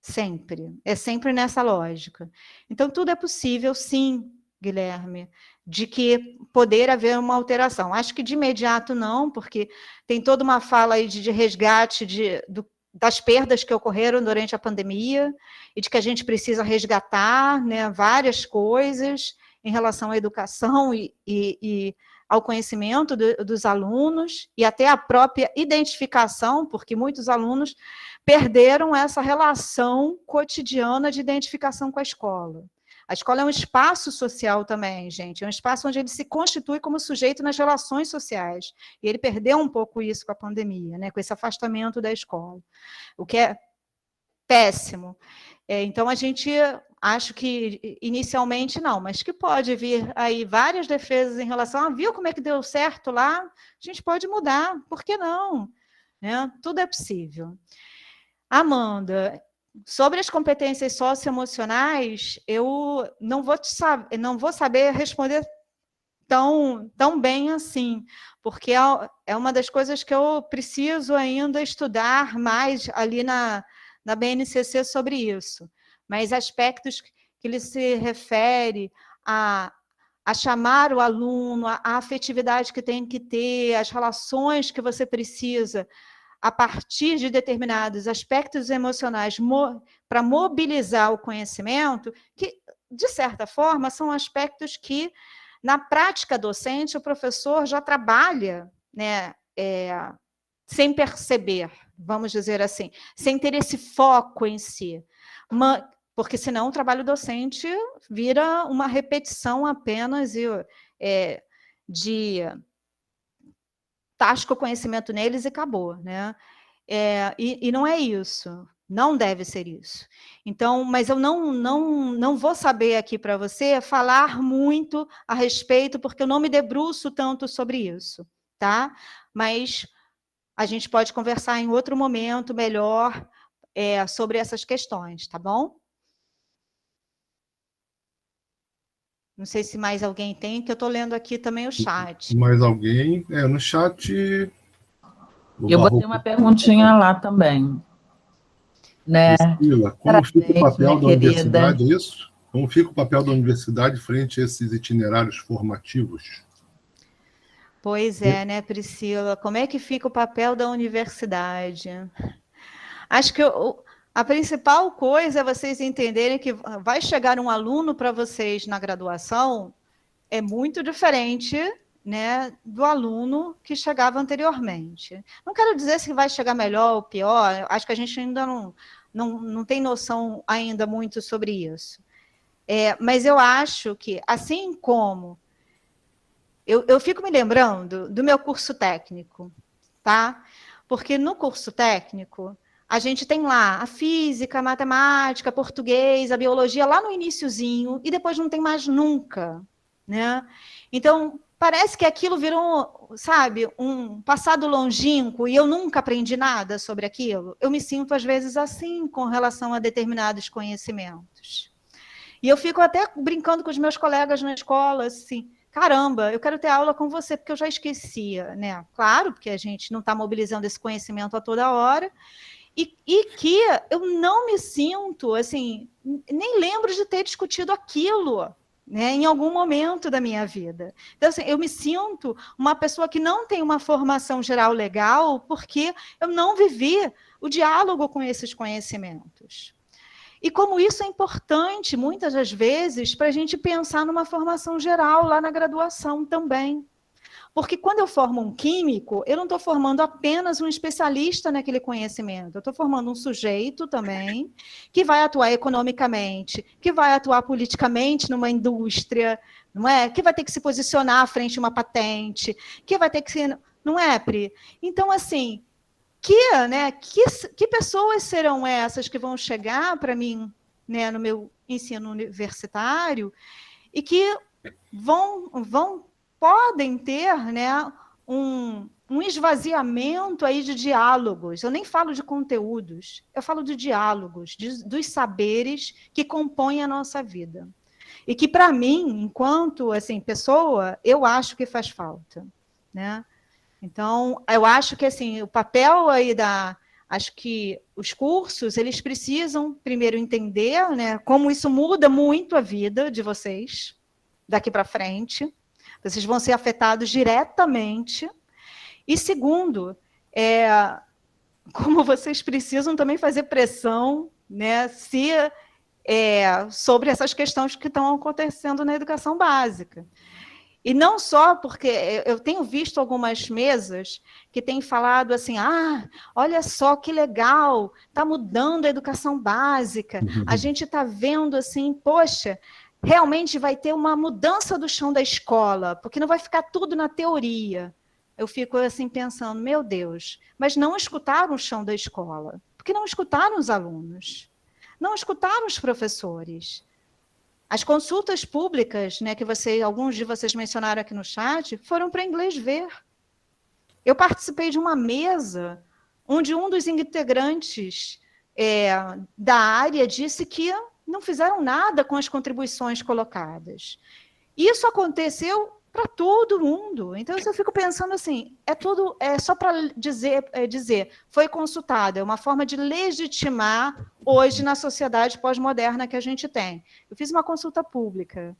Sempre. É sempre nessa lógica. Então, tudo é possível, sim, Guilherme, de que poder haver uma alteração. Acho que de imediato não, porque tem toda uma fala aí de resgate das perdas que ocorreram durante a pandemia e de que a gente precisa resgatar, né, várias coisas em relação à educação e ao conhecimento dos alunos e até a própria identificação, porque muitos alunos perderam essa relação cotidiana de identificação com a escola. A escola é um espaço social também, gente, é um espaço onde ele se constitui como sujeito nas relações sociais, e ele perdeu um pouco isso com a pandemia, né, com esse afastamento da escola, o que é péssimo. Então, a gente... Acho que inicialmente não, mas que pode vir aí várias defesas em relação a viu como é que deu certo lá? A gente pode mudar, por que não? Né? Tudo é possível. Amanda, sobre as competências socioemocionais, eu não vou saber responder tão bem assim, porque é uma das coisas que eu preciso ainda estudar mais ali na BNCC sobre isso. Mas aspectos que ele se refere a chamar o aluno, a afetividade que tem que ter, as relações que você precisa a partir de determinados aspectos emocionais para mobilizar o conhecimento, que, de certa forma, são aspectos que, na prática docente, o professor já trabalha, né, sem perceber, vamos dizer assim, sem ter esse foco em si. Porque, senão, o trabalho docente vira uma repetição apenas de tasca o conhecimento neles e acabou, né? E não é isso, não deve ser isso. Então, mas eu não vou saber aqui para você falar muito a respeito, porque eu não me debruço tanto sobre isso, tá? Mas a gente pode conversar em outro momento melhor sobre essas questões, tá bom? Não sei se mais alguém tem, que eu estou lendo aqui também o chat. Mais alguém? No chat... Eu botei uma perguntinha lá também. Né? Priscila, como fica o papel da universidade, é isso? Como fica o papel da universidade frente a esses itinerários formativos? Pois é, né, Priscila? Como é que fica o papel da universidade? Acho que a principal coisa é vocês entenderem que vai chegar um aluno para vocês na graduação é muito diferente, né, do aluno que chegava anteriormente. Não quero dizer se vai chegar melhor ou pior, acho que a gente ainda não tem noção ainda muito sobre isso. Mas eu acho que, assim como... Eu fico me lembrando do meu curso técnico, tá? Porque no curso técnico, a gente tem lá a física, a matemática, português, a biologia, lá no iniciozinho, e depois não tem mais nunca, né? Então, parece que aquilo virou, sabe, um passado longínquo, e eu nunca aprendi nada sobre aquilo. Eu me sinto, às vezes, assim, com relação a determinados conhecimentos. E eu fico até brincando com os meus colegas na escola, assim, caramba, eu quero ter aula com você, porque eu já esquecia, né? Claro, porque a gente não está mobilizando esse conhecimento a toda hora, e que eu não me sinto, assim, nem lembro de ter discutido aquilo, né, em algum momento da minha vida. Então, assim, eu me sinto uma pessoa que não tem uma formação geral legal, porque eu não vivi o diálogo com esses conhecimentos. E como isso é importante, muitas das vezes, para a gente pensar numa formação geral lá na graduação também. Porque quando eu formo um químico, eu não estou formando apenas um especialista naquele conhecimento, eu estou formando um sujeito também, que vai atuar economicamente, que vai atuar politicamente numa indústria, não é? Que vai ter que se posicionar frente a uma patente, que vai ter que se... Não é, Pri? Então, assim, que pessoas serão essas que vão chegar para mim, né, no meu ensino universitário e que podem ter, né, um esvaziamento aí de diálogos. Eu nem falo de conteúdos, eu falo de diálogos, dos saberes que compõem a nossa vida. E que, para mim, enquanto assim, pessoa, eu acho que faz falta, né? Então, eu acho que assim, o papel aí acho que os cursos, eles precisam primeiro entender, né, como isso muda muito a vida de vocês daqui para frente. Vocês vão ser afetados diretamente. E segundo, como vocês precisam também fazer pressão, né, sobre essas questões que estão acontecendo na educação básica. E não só porque eu tenho visto algumas mesas que têm falado assim, olha só que legal, está mudando a educação básica, a gente está vendo assim, poxa, realmente vai ter uma mudança do chão da escola, porque não vai ficar tudo na teoria. Eu fico assim pensando, meu Deus, mas não escutaram o chão da escola, porque não escutaram os alunos, não escutaram os professores. As consultas públicas, né, que alguns de vocês mencionaram aqui no chat, foram para inglês ver. Eu participei de uma mesa onde um dos integrantes da área disse que não fizeram nada com as contribuições colocadas. Isso aconteceu para todo mundo. Então, eu fico pensando assim, só para dizer, foi consultado, é uma forma de legitimar hoje na sociedade pós-moderna que a gente tem. Eu fiz uma consulta pública,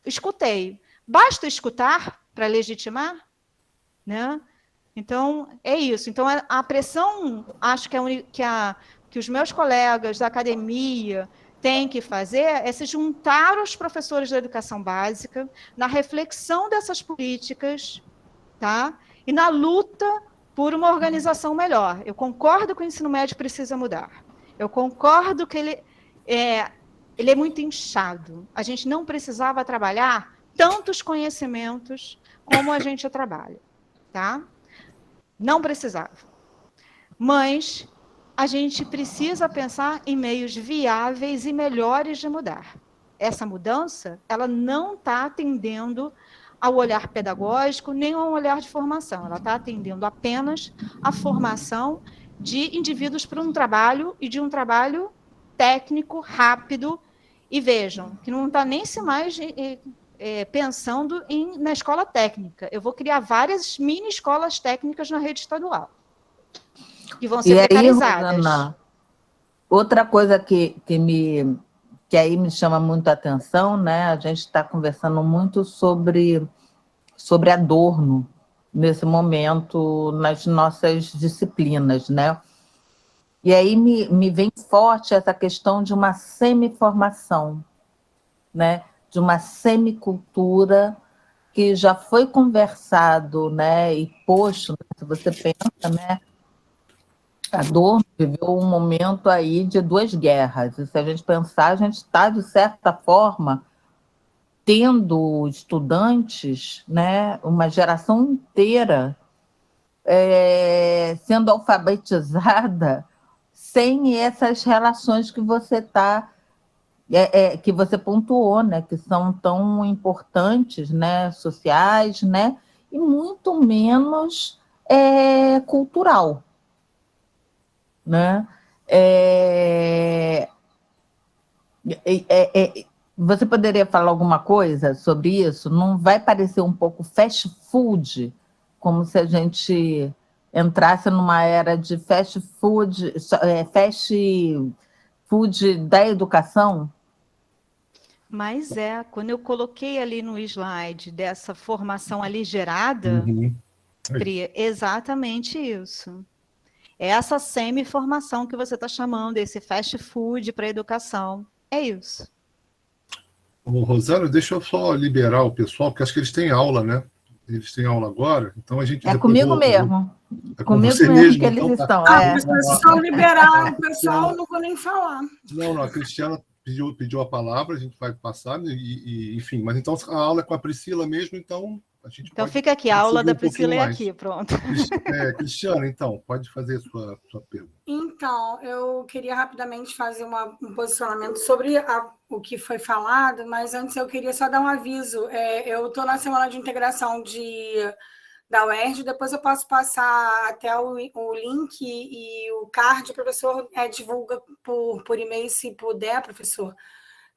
escutei. Basta escutar para legitimar? Né? Então, é isso. Então, a pressão, acho que os meus colegas da academia têm que fazer é se juntar aos professores da educação básica na reflexão dessas políticas, tá? E na luta por uma organização melhor. Eu concordo que o ensino médio precisa mudar. Eu concordo que ele é muito inchado. A gente não precisava trabalhar tantos conhecimentos como a gente trabalha, tá? Não precisava. Mas a gente precisa pensar em meios viáveis e melhores de mudar. Essa mudança, ela não está atendendo ao olhar pedagógico, nem ao olhar de formação. Ela está atendendo apenas à formação de indivíduos para um trabalho e de um trabalho técnico, rápido. E vejam, que não está nem se mais pensando na escola técnica. Eu vou criar várias mini escolas técnicas na rede estadual, que vão ser precarizadas. Rosana, outra coisa que aí me chama muito a atenção, né? A gente está conversando muito sobre Adorno nesse momento nas nossas disciplinas, né? E aí me vem forte essa questão de uma semiformação, né? De uma semicultura que já foi conversado, né? E posto, né? Se você pensa, né? Adorno viveu um momento aí de 2 guerras. E se a gente pensar, a gente está, de certa forma, tendo estudantes, né, uma geração inteira sendo alfabetizada sem essas relações que você que você pontuou, né, que são tão importantes, né, sociais, né, e muito menos cultural, né? Você poderia falar alguma coisa sobre isso? Não vai parecer um pouco fast food, como se a gente entrasse numa era de fast food da educação? Mas quando eu coloquei ali no slide dessa formação aligerada, Pri, exatamente isso. Essa semi-formação que você está chamando, esse fast food para a educação, é isso. Ô, Rosana, deixa eu só liberar o pessoal, porque acho que eles têm aula, né? Eles têm aula agora, então a gente... comigo mesmo. É com comigo você mesmo que então, eles estão. Se eu liberar o pessoal, não vou nem falar. Não, a Cristiana pediu a palavra, a gente vai passar, enfim, mas então a aula é com a Priscila mesmo, então a gente Então pode fica aqui, a aula da um pouquinho Priscila é mais. aqui, pronto. Cristiana, então, pode fazer sua pergunta. Então, eu queria rapidamente fazer um posicionamento sobre o que foi falado, mas antes eu queria só dar um aviso. Eu estou na semana de integração da UERJ, depois eu posso passar até o link e o card, o professor divulga por e-mail, se puder, professor,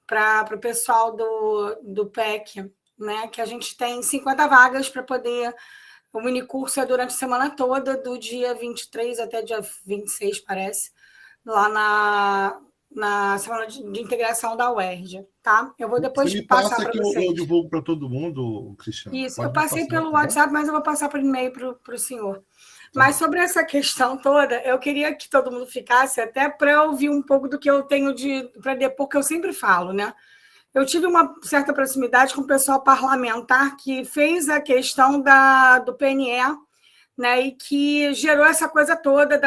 para o pessoal do PEC, né? Que a gente tem 50 vagas para poder... O minicurso é durante a semana toda, do dia 23 até dia 26, parece, lá na semana de integração da UERJ, tá? Eu vou depois passar para vocês. Eu divulgo para todo mundo, Cristiano. Isso, eu passei pelo WhatsApp, mas eu vou passar por e-mail para o senhor. Mas sobre essa questão toda, eu queria que todo mundo ficasse até para ouvir um pouco do que eu tenho para depor, que eu sempre falo, né? Eu tive uma certa proximidade com o pessoal parlamentar que fez a questão do PNE, né, e que gerou essa coisa toda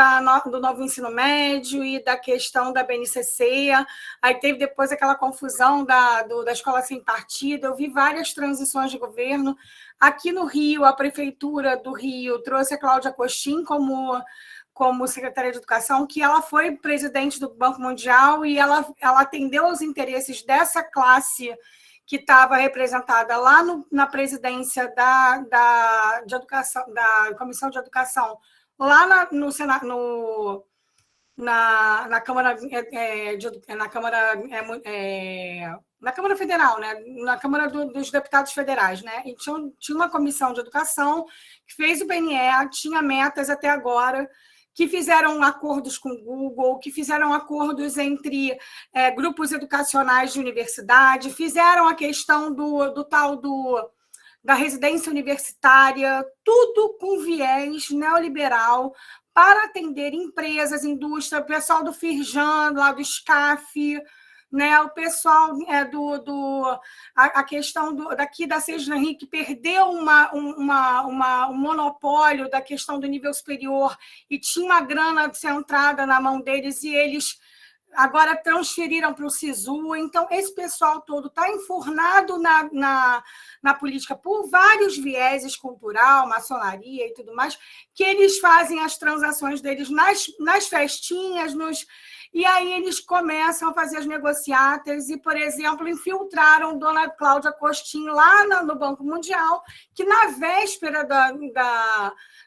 do novo ensino médio e da questão da BNCC. Aí teve depois aquela confusão da escola sem partido. Eu vi várias transições de governo. Aqui no Rio, a Prefeitura do Rio trouxe a Cláudia Costin como secretária de Educação, que ela foi presidente do Banco Mundial e ela atendeu aos interesses dessa classe que estava representada lá na presidência de educação, da Comissão de Educação, lá no Senado, na Câmara na Câmara Federal, né? Na Câmara dos Deputados Federais, né? E tinha uma comissão de educação que fez o PNE, tinha metas até agora, que fizeram acordos com o Google, que fizeram acordos entre grupos educacionais de universidade, fizeram a questão do tal da residência universitária, tudo com viés neoliberal, para atender empresas, indústria, o pessoal do Firjan, lá do SCAF, né, o pessoal a questão daqui da Sejam Henrique perdeu um monopólio da questão do nível superior e tinha uma grana centrada na mão deles e eles agora transferiram para o SISU. Então, esse pessoal todo está enfurnado na política por vários vieses, cultural, maçonaria e tudo mais, que eles fazem as transações deles nas festinhas, e aí eles começam a fazer as negociatas e, por exemplo, infiltraram Dona Cláudia Costin lá no Banco Mundial, que na véspera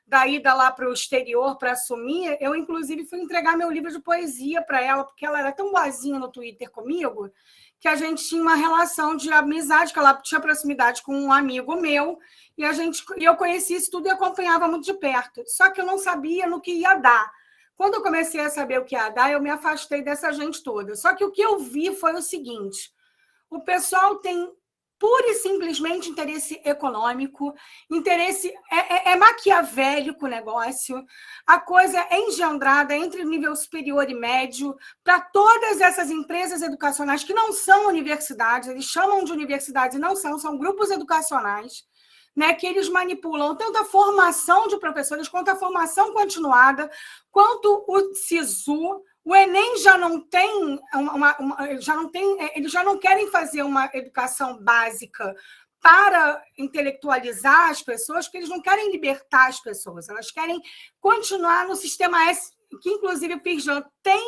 da ida lá para o exterior para assumir, eu, inclusive, fui entregar meu livro de poesia para ela, porque ela era tão boazinha no Twitter comigo, que a gente tinha uma relação de amizade, que ela tinha proximidade com um amigo meu, e eu conhecia isso tudo e acompanhava muito de perto. Só que eu não sabia no que ia dar. Quando eu comecei a saber o que ia dar, eu me afastei dessa gente toda. Só que o que eu vi foi o seguinte: o pessoal tem pura e simplesmente interesse econômico, interesse é maquiavélico o negócio, a coisa é engendrada entre o nível superior e médio para todas essas empresas educacionais que não são universidades, eles chamam de universidades e não são grupos educacionais, né, que eles manipulam tanto a formação de professores, quanto a formação continuada, quanto o SISU. O Enem já não tem eles já não querem fazer uma educação básica para intelectualizar as pessoas, porque eles não querem libertar as pessoas, elas querem continuar no sistema S, que inclusive o Firjan tem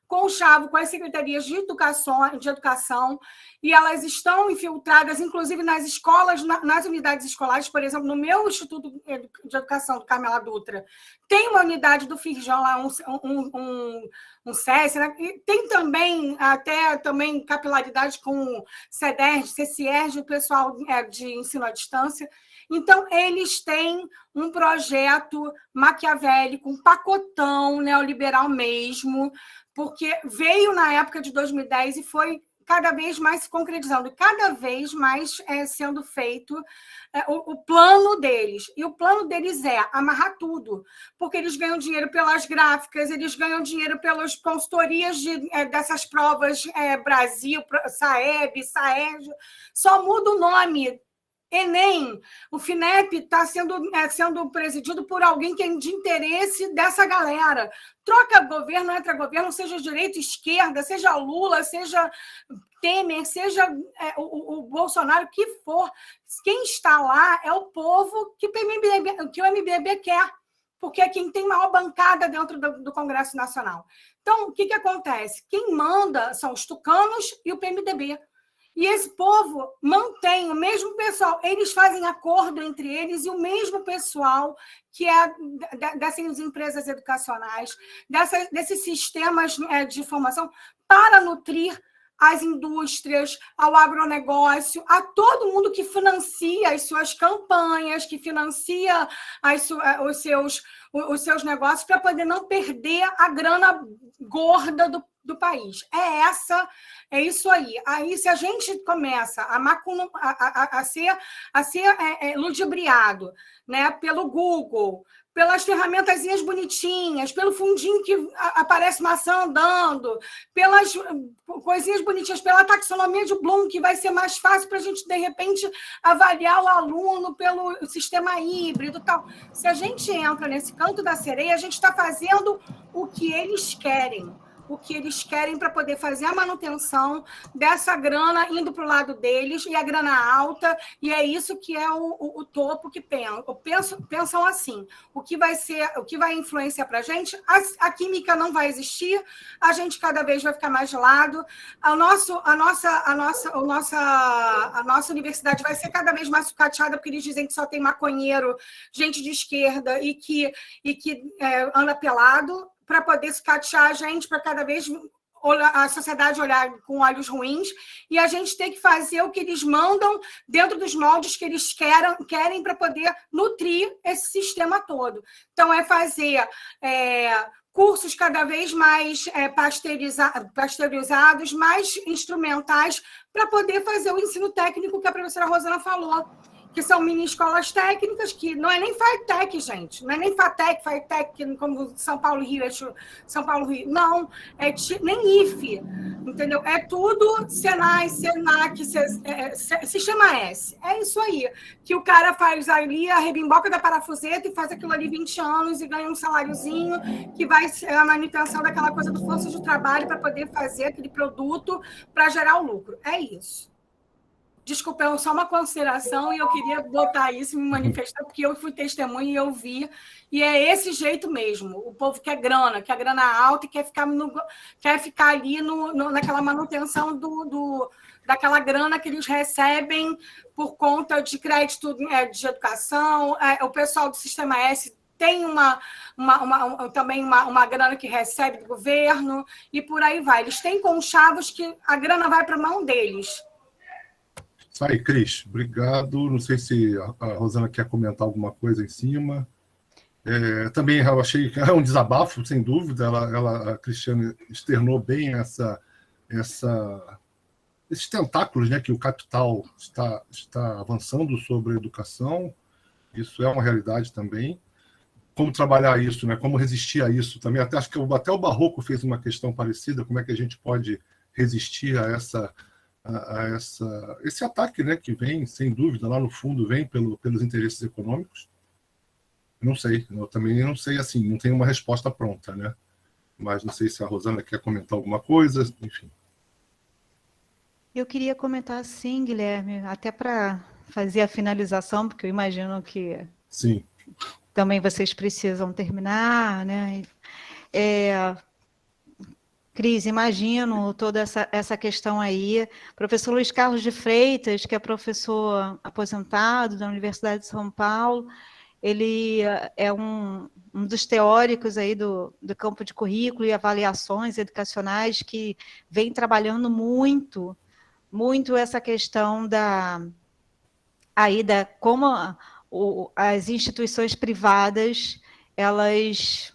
conchavo com as secretarias de educação, e elas estão infiltradas, inclusive nas escolas, nas unidades escolares. Por exemplo, no meu Instituto de Educação do Carmela Dutra, tem uma unidade do Firjan lá, um SES, né? E tem também, também capilaridade com o CEDERJ, CCIERJ, o pessoal de ensino à distância. Então, eles têm um projeto maquiavélico, um pacotão neoliberal mesmo, porque veio na época de 2010 e foi cada vez mais se concretizando, e cada vez mais sendo feito o plano deles. E o plano deles é amarrar tudo, porque eles ganham dinheiro pelas gráficas, eles ganham dinheiro pelas consultorias dessas provas Brasil, SAEB, SAERJ, só muda o nome. Enem, o FINEP está sendo presidido por alguém que é de interesse dessa galera. Troca governo, entra governo, seja direita, esquerda, seja Lula, seja Temer, seja o Bolsonaro, o que for. Quem está lá é o povo que o MDB quer, porque é quem tem maior bancada dentro do Congresso Nacional. Então, o que acontece? Quem manda são os tucanos e o PMDB. E esse povo mantém o mesmo pessoal, eles fazem acordo entre eles, e o mesmo pessoal que é dessas empresas educacionais, desses sistemas de formação, para nutrir as indústrias, ao agronegócio, a todo mundo que financia as suas campanhas, que financia os seus negócios, para poder não perder a grana gorda do país. É isso aí. Aí, se a gente começa a ser ludibriado, né, pelo Google, pelas ferramentazinhas bonitinhas, pelo fundinho que aparece maçã andando, pelas coisinhas bonitinhas, pela taxonomia de Bloom, que vai ser mais fácil para a gente, de repente, avaliar o aluno pelo sistema híbrido e tal. Se a gente entra nesse canto da sereia, a gente está fazendo o que eles querem. O que eles querem para poder fazer a manutenção dessa grana indo para o lado deles, e a grana alta, e é isso que é o topo que pensam assim. O que vai influenciar para a gente? A química não vai existir, a gente cada vez vai ficar mais gelado, a nossa universidade vai ser cada vez mais sucateada, porque eles dizem que só tem maconheiro, gente de esquerda e que anda pelado, para poder sucatear a gente, para cada vez a sociedade olhar com olhos ruins, e a gente tem que fazer o que eles mandam dentro dos moldes que eles querem para poder nutrir esse sistema todo. Então, é fazer cursos cada vez mais pasteurizados, mais instrumentais, para poder fazer o ensino técnico que a professora Rosana falou. que são mini escolas técnicas, que não é nem FATEC, gente, não é nem FATEC, como São Paulo e Rio, São Paulo Rio, não, nem IFE, entendeu? É tudo Senai, Senac, Sistema S, é isso aí, que o cara faz ali a rebimboca da parafuseta e faz aquilo ali 20 anos e ganha um saláriozinho, que vai ser a manutenção daquela coisa do força de trabalho para poder fazer aquele produto para gerar o lucro, é isso. Desculpa, é só uma consideração e eu queria botar isso e me manifestar, porque eu fui testemunha e eu vi, e é esse jeito mesmo. O povo quer grana alta e quer ficar ali naquela manutenção daquela grana que eles recebem por conta de crédito de educação. O pessoal do Sistema S tem também uma grana que recebe do governo, e por aí vai. Eles têm conchavos que a grana vai para a mão deles. Isso aí, Cris, obrigado. Não sei se a Rosana quer comentar alguma coisa em cima. Também eu achei que é um desabafo, sem dúvida. A Cristiane externou bem esses tentáculos, né, que o capital está avançando sobre a educação. Isso é uma realidade também. Como trabalhar isso, né? Como resistir a isso também. Acho que até o Barroco fez uma questão parecida, como é que a gente pode resistir a esse ataque, né, que vem, sem dúvida, lá no fundo, vem pelos interesses econômicos. Não sei, eu também não sei, assim, não tenho uma resposta pronta, né? Mas não sei se a Rosana quer comentar alguma coisa, enfim. Eu queria comentar, sim, Guilherme, até para fazer a finalização, porque eu imagino que sim, também vocês precisam terminar, né? Cris, imagino toda essa questão aí. Professor Luiz Carlos de Freitas, que é professor aposentado da Universidade de São Paulo, ele é um dos teóricos aí do campo de currículo e avaliações educacionais que vem trabalhando muito essa questão como as instituições privadas elas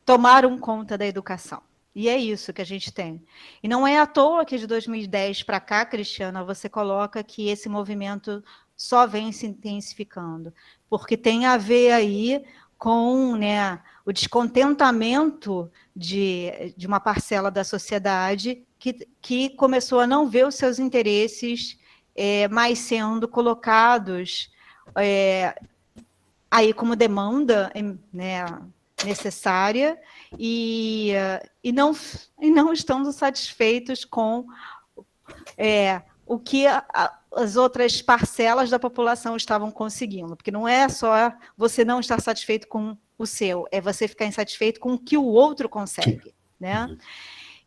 tomaram conta da educação. E é isso que a gente tem. E não é à toa que de 2010 para cá, Cristiana, você coloca que esse movimento só vem se intensificando, porque tem a ver aí com, né, o descontentamento de uma parcela da sociedade que começou a não ver os seus interesses mais sendo colocados aí como demanda, né, necessária, e não estando satisfeitos com o que as outras parcelas da população estavam conseguindo, porque não é só você não estar satisfeito com o seu, é você ficar insatisfeito com o que o outro consegue, né?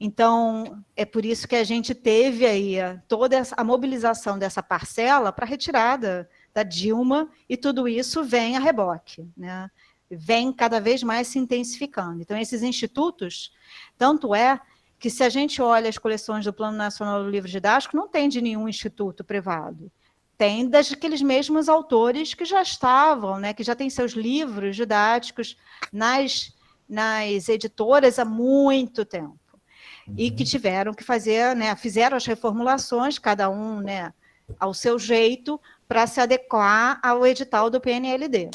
Então, é por isso que a gente teve aí toda a mobilização dessa parcela para a retirada da Dilma, e tudo isso vem a reboque, né? Vem cada vez mais se intensificando. Então, esses institutos, tanto é que se a gente olha as coleções do Plano Nacional do Livro Didático, não tem de nenhum instituto privado. Tem daqueles mesmos autores que já estavam, né, que já têm seus livros didáticos nas editoras há muito tempo. E que tiveram que fazer, né, fizeram as reformulações, cada um, né, ao seu jeito, para se adequar ao edital do PNLD.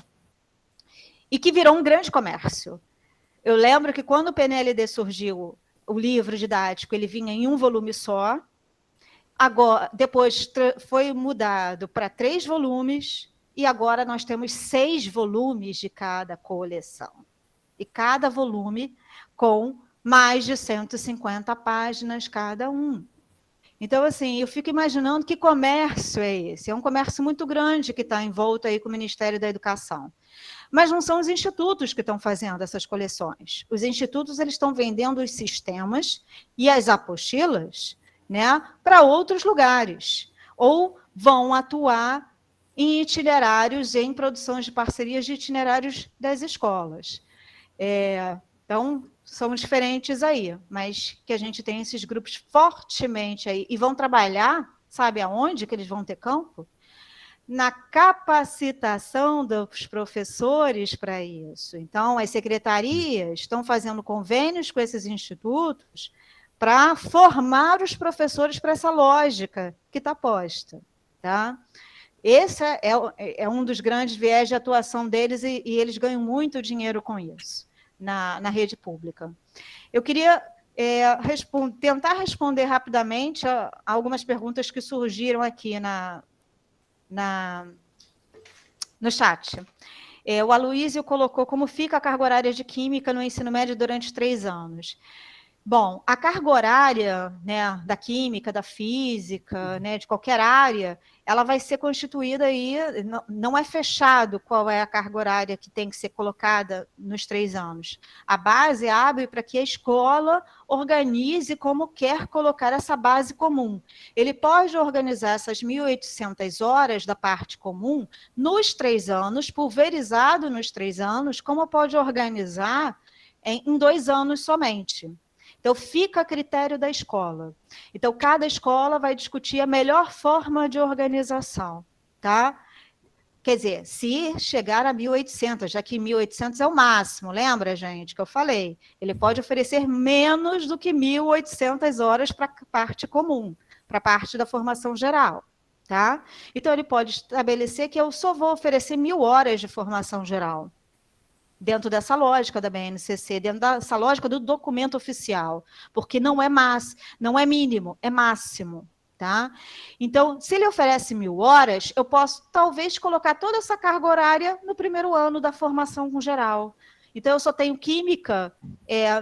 E que virou um grande comércio. Eu lembro que quando o PNLD surgiu, o livro didático ele vinha em um volume só, agora, depois foi mudado para 3 volumes, e agora nós temos 6 volumes de cada coleção. E cada volume com mais de 150 páginas cada um. Então, assim, eu fico imaginando que comércio é esse. É um comércio muito grande que está envolto aí com o Ministério da Educação. Mas não são os institutos que estão fazendo essas coleções. Os institutos eles estão vendendo os sistemas e as apostilas, né, para outros lugares, ou vão atuar em itinerários, em produções de parcerias de itinerários das escolas. Então, são diferentes aí, mas que a gente tem esses grupos fortemente aí, e vão trabalhar, sabe aonde que eles vão ter campo? Na capacitação dos professores para isso. Então, as secretarias estão fazendo convênios com esses institutos para formar os professores para essa lógica que está posta. Tá? Esse é um dos grandes viés de atuação deles e eles ganham muito dinheiro com isso, na rede pública. Eu queria tentar responder rapidamente a algumas perguntas que surgiram aqui no chat. O Aloysio colocou como fica a carga horária de Química no ensino médio durante 3 anos. Bom, a carga horária, né, da Química, da Física, né, de qualquer área, ela vai ser constituída aí, não é fechado qual é a carga horária que tem que ser colocada nos 3 anos. A base abre para que a escola organize como quer colocar essa base comum. Ele pode organizar essas 1.800 horas da parte comum nos 3 anos, pulverizado nos 3 anos, como pode organizar em 2 anos somente. Então, fica a critério da escola. Então, cada escola vai discutir a melhor forma de organização, tá? Quer dizer, se chegar a 1.800, já que 1.800 é o máximo, lembra, gente, que eu falei? Ele pode oferecer menos do que 1.800 horas para a parte comum, para a parte da formação geral, tá? Então, ele pode estabelecer que eu só vou oferecer 1.000 horas de formação geral, dentro dessa lógica da BNCC, dentro dessa lógica do documento oficial, porque não é mínimo, é máximo, tá? Então, se ele oferece 1.000 horas, eu posso, talvez, colocar toda essa carga horária no primeiro ano da formação geral. Então, eu só tenho Química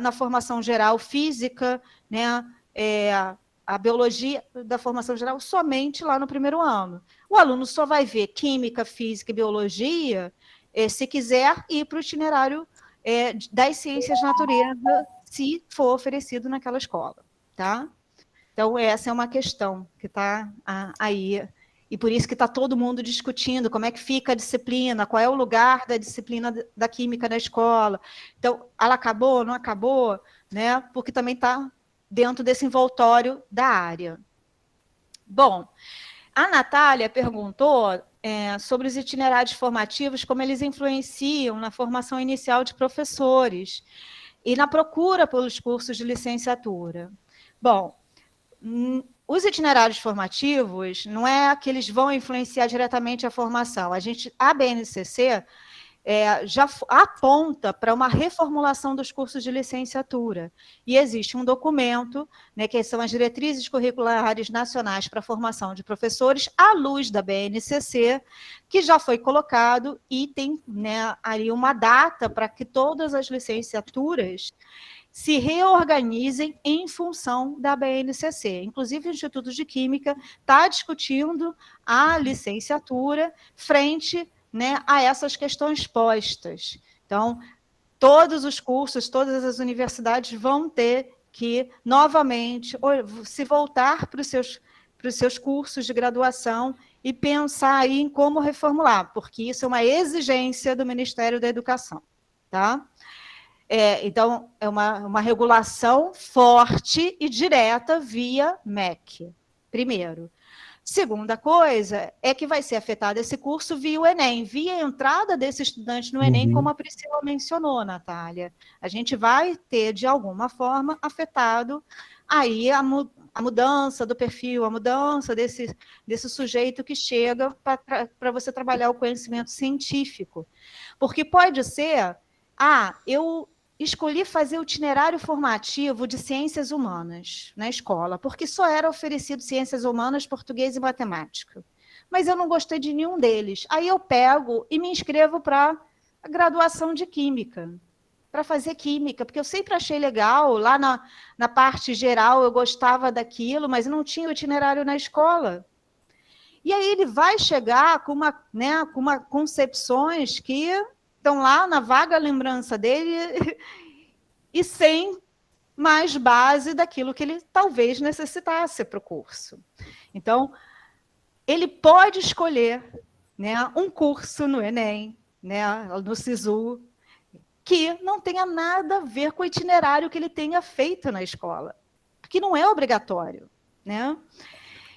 na formação geral, Física, né, a Biologia da formação geral, somente lá no primeiro ano. O aluno só vai ver Química, Física e Biologia se quiser ir para o itinerário das ciências da natureza, se for oferecido naquela escola, tá? Então, essa é uma questão que está aí, e por isso que está todo mundo discutindo como é que fica a disciplina, qual é o lugar da disciplina da Química na escola. Então, ela acabou, não acabou, né? Porque também está dentro desse envoltório da área. Bom, a Natália perguntou sobre os itinerários formativos, como eles influenciam na formação inicial de professores e na procura pelos cursos de licenciatura. Bom, os itinerários formativos não é que eles vão influenciar diretamente a formação. A BNCC já aponta para uma reformulação dos cursos de licenciatura. E existe um documento, né, que são as Diretrizes Curriculares Nacionais para a Formação de Professores, à luz da BNCC, que já foi colocado e tem, né, ali uma data para que todas as licenciaturas se reorganizem em função da BNCC. Inclusive, o Instituto de Química está discutindo a licenciatura frente, né, a essas questões postas. Então, todos os cursos, todas as universidades vão ter que, novamente, se voltar para os seus cursos de graduação e pensar aí em como reformular, porque isso é uma exigência do Ministério da Educação, tá? Então, é uma regulação forte e direta via MEC, primeiro. Segunda coisa é que vai ser afetado esse curso via o Enem, via a entrada desse estudante no Enem, como a Priscila mencionou, Natália. A gente vai ter, de alguma forma, afetado aí a mudança do perfil, a mudança desse sujeito que chega para você trabalhar o conhecimento científico. Porque pode ser, eu escolhi fazer o itinerário formativo de ciências humanas na escola, porque só era oferecido ciências humanas, português e matemática. Mas eu não gostei de nenhum deles. Aí eu pego e me inscrevo para a graduação de Química, para fazer Química, porque eu sempre achei legal, lá na parte geral eu gostava daquilo, mas não tinha o itinerário na escola. E aí ele vai chegar com uma concepções que estão lá na vaga lembrança dele e sem mais base daquilo que ele talvez necessitasse para o curso. Então, ele pode escolher, né, um curso no Enem, né, no SISU, que não tenha nada a ver com o itinerário que ele tenha feito na escola, porque não é obrigatório, né?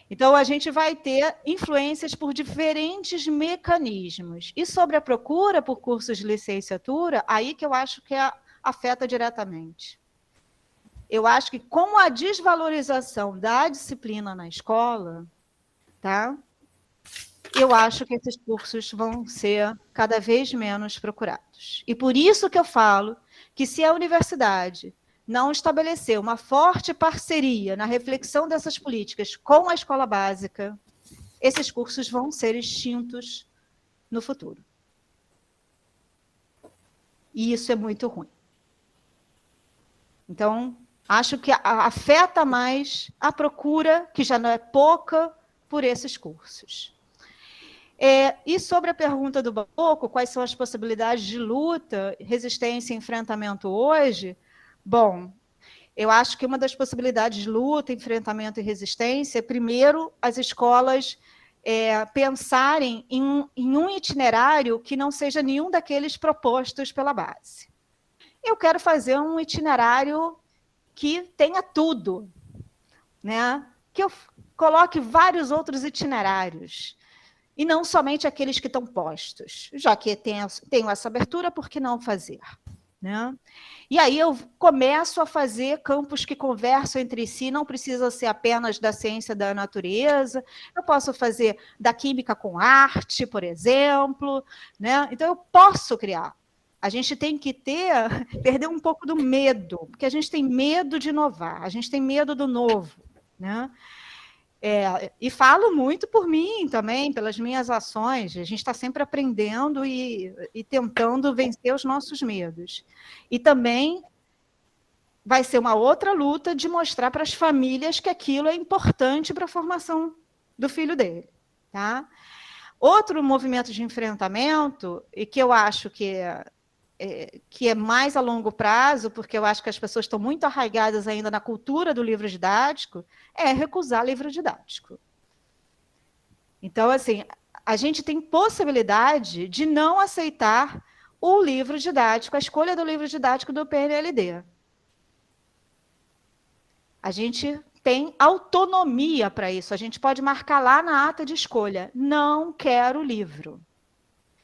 Então, a gente vai ter influências por diferentes mecanismos. E sobre a procura por cursos de licenciatura, aí que eu acho que afeta diretamente. Eu acho que com a desvalorização da disciplina na escola, tá? eu acho que esses cursos vão ser cada vez menos procurados. E por isso que eu falo que se a universidade não estabelecer uma forte parceria na reflexão dessas políticas com a escola básica, esses cursos vão ser extintos no futuro. E isso é muito ruim. Então, acho que afeta mais a procura, que já não é pouca, por esses cursos. E sobre a pergunta do Bacoco, quais são as possibilidades de luta, resistência e enfrentamento hoje? Bom, eu acho que uma das possibilidades de luta, enfrentamento e resistência é, primeiro, as escolas pensarem em um itinerário que não seja nenhum daqueles propostos pela base. Eu quero fazer um itinerário que tenha tudo, né? Que eu coloque vários outros itinerários, e não somente aqueles que estão postos. Já que tenho essa abertura, por que não fazer? Né? E aí eu começo a fazer campos que conversam entre si, não precisa ser apenas da ciência da natureza, eu posso fazer da química com arte, por exemplo, né? Então eu posso criar. A gente tem que perder um pouco do medo, porque a gente tem medo de inovar, a gente tem medo do novo, né? E falo muito por mim também, pelas minhas ações. A gente está sempre aprendendo e tentando vencer os nossos medos. E também vai ser uma outra luta de mostrar para as famílias que aquilo é importante para a formação do filho dele. Tá? Outro movimento de enfrentamento, e que eu acho que é mais a longo prazo, porque eu acho que as pessoas estão muito arraigadas ainda na cultura do livro didático, é recusar livro didático. Então, assim, a gente tem possibilidade de não aceitar o livro didático, a escolha do livro didático do PNLD. A gente tem autonomia para isso, a gente pode marcar lá na ata de escolha, não quero livro.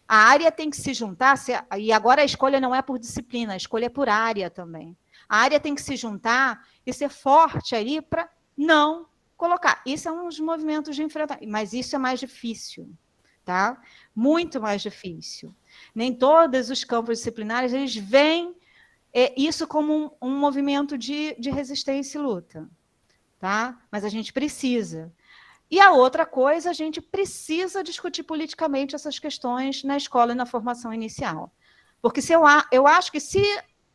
A área tem que se juntar, e agora a escolha não é por disciplina, a escolha é por área também. A área tem que se juntar e ser forte aí para não colocar. Isso é um dos movimentos de enfrentamento, mas isso é mais difícil, tá? Muito mais difícil. Nem todos os campos disciplinares eles veem isso como um movimento de resistência e luta, tá? Mas a gente precisa. E a outra coisa, a gente precisa discutir politicamente essas questões na escola e na formação inicial. Porque eu acho que se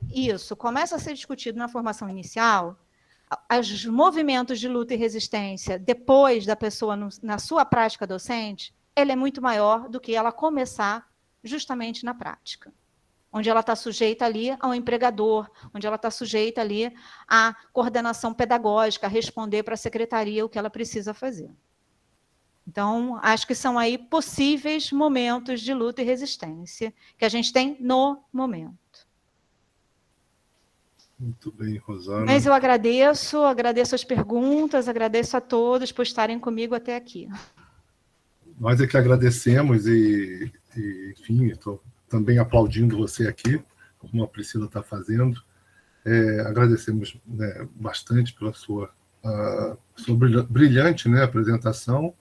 isso começa a ser discutido na formação inicial, os movimentos de luta e resistência depois da pessoa na sua prática docente, ele é muito maior do que ela começar justamente na prática. Onde ela está sujeita ali ao empregador, onde ela está sujeita ali à coordenação pedagógica, a responder para a secretaria o que ela precisa fazer. Então, acho que são aí possíveis momentos de luta e resistência que a gente tem no momento. Muito bem, Rosana. Mas eu agradeço as perguntas, agradeço a todos por estarem comigo até aqui. Nós é que agradecemos e enfim, estou também aplaudindo você aqui, como a Priscila está fazendo. Agradecemos, né, bastante pela sua brilhante, né, apresentação.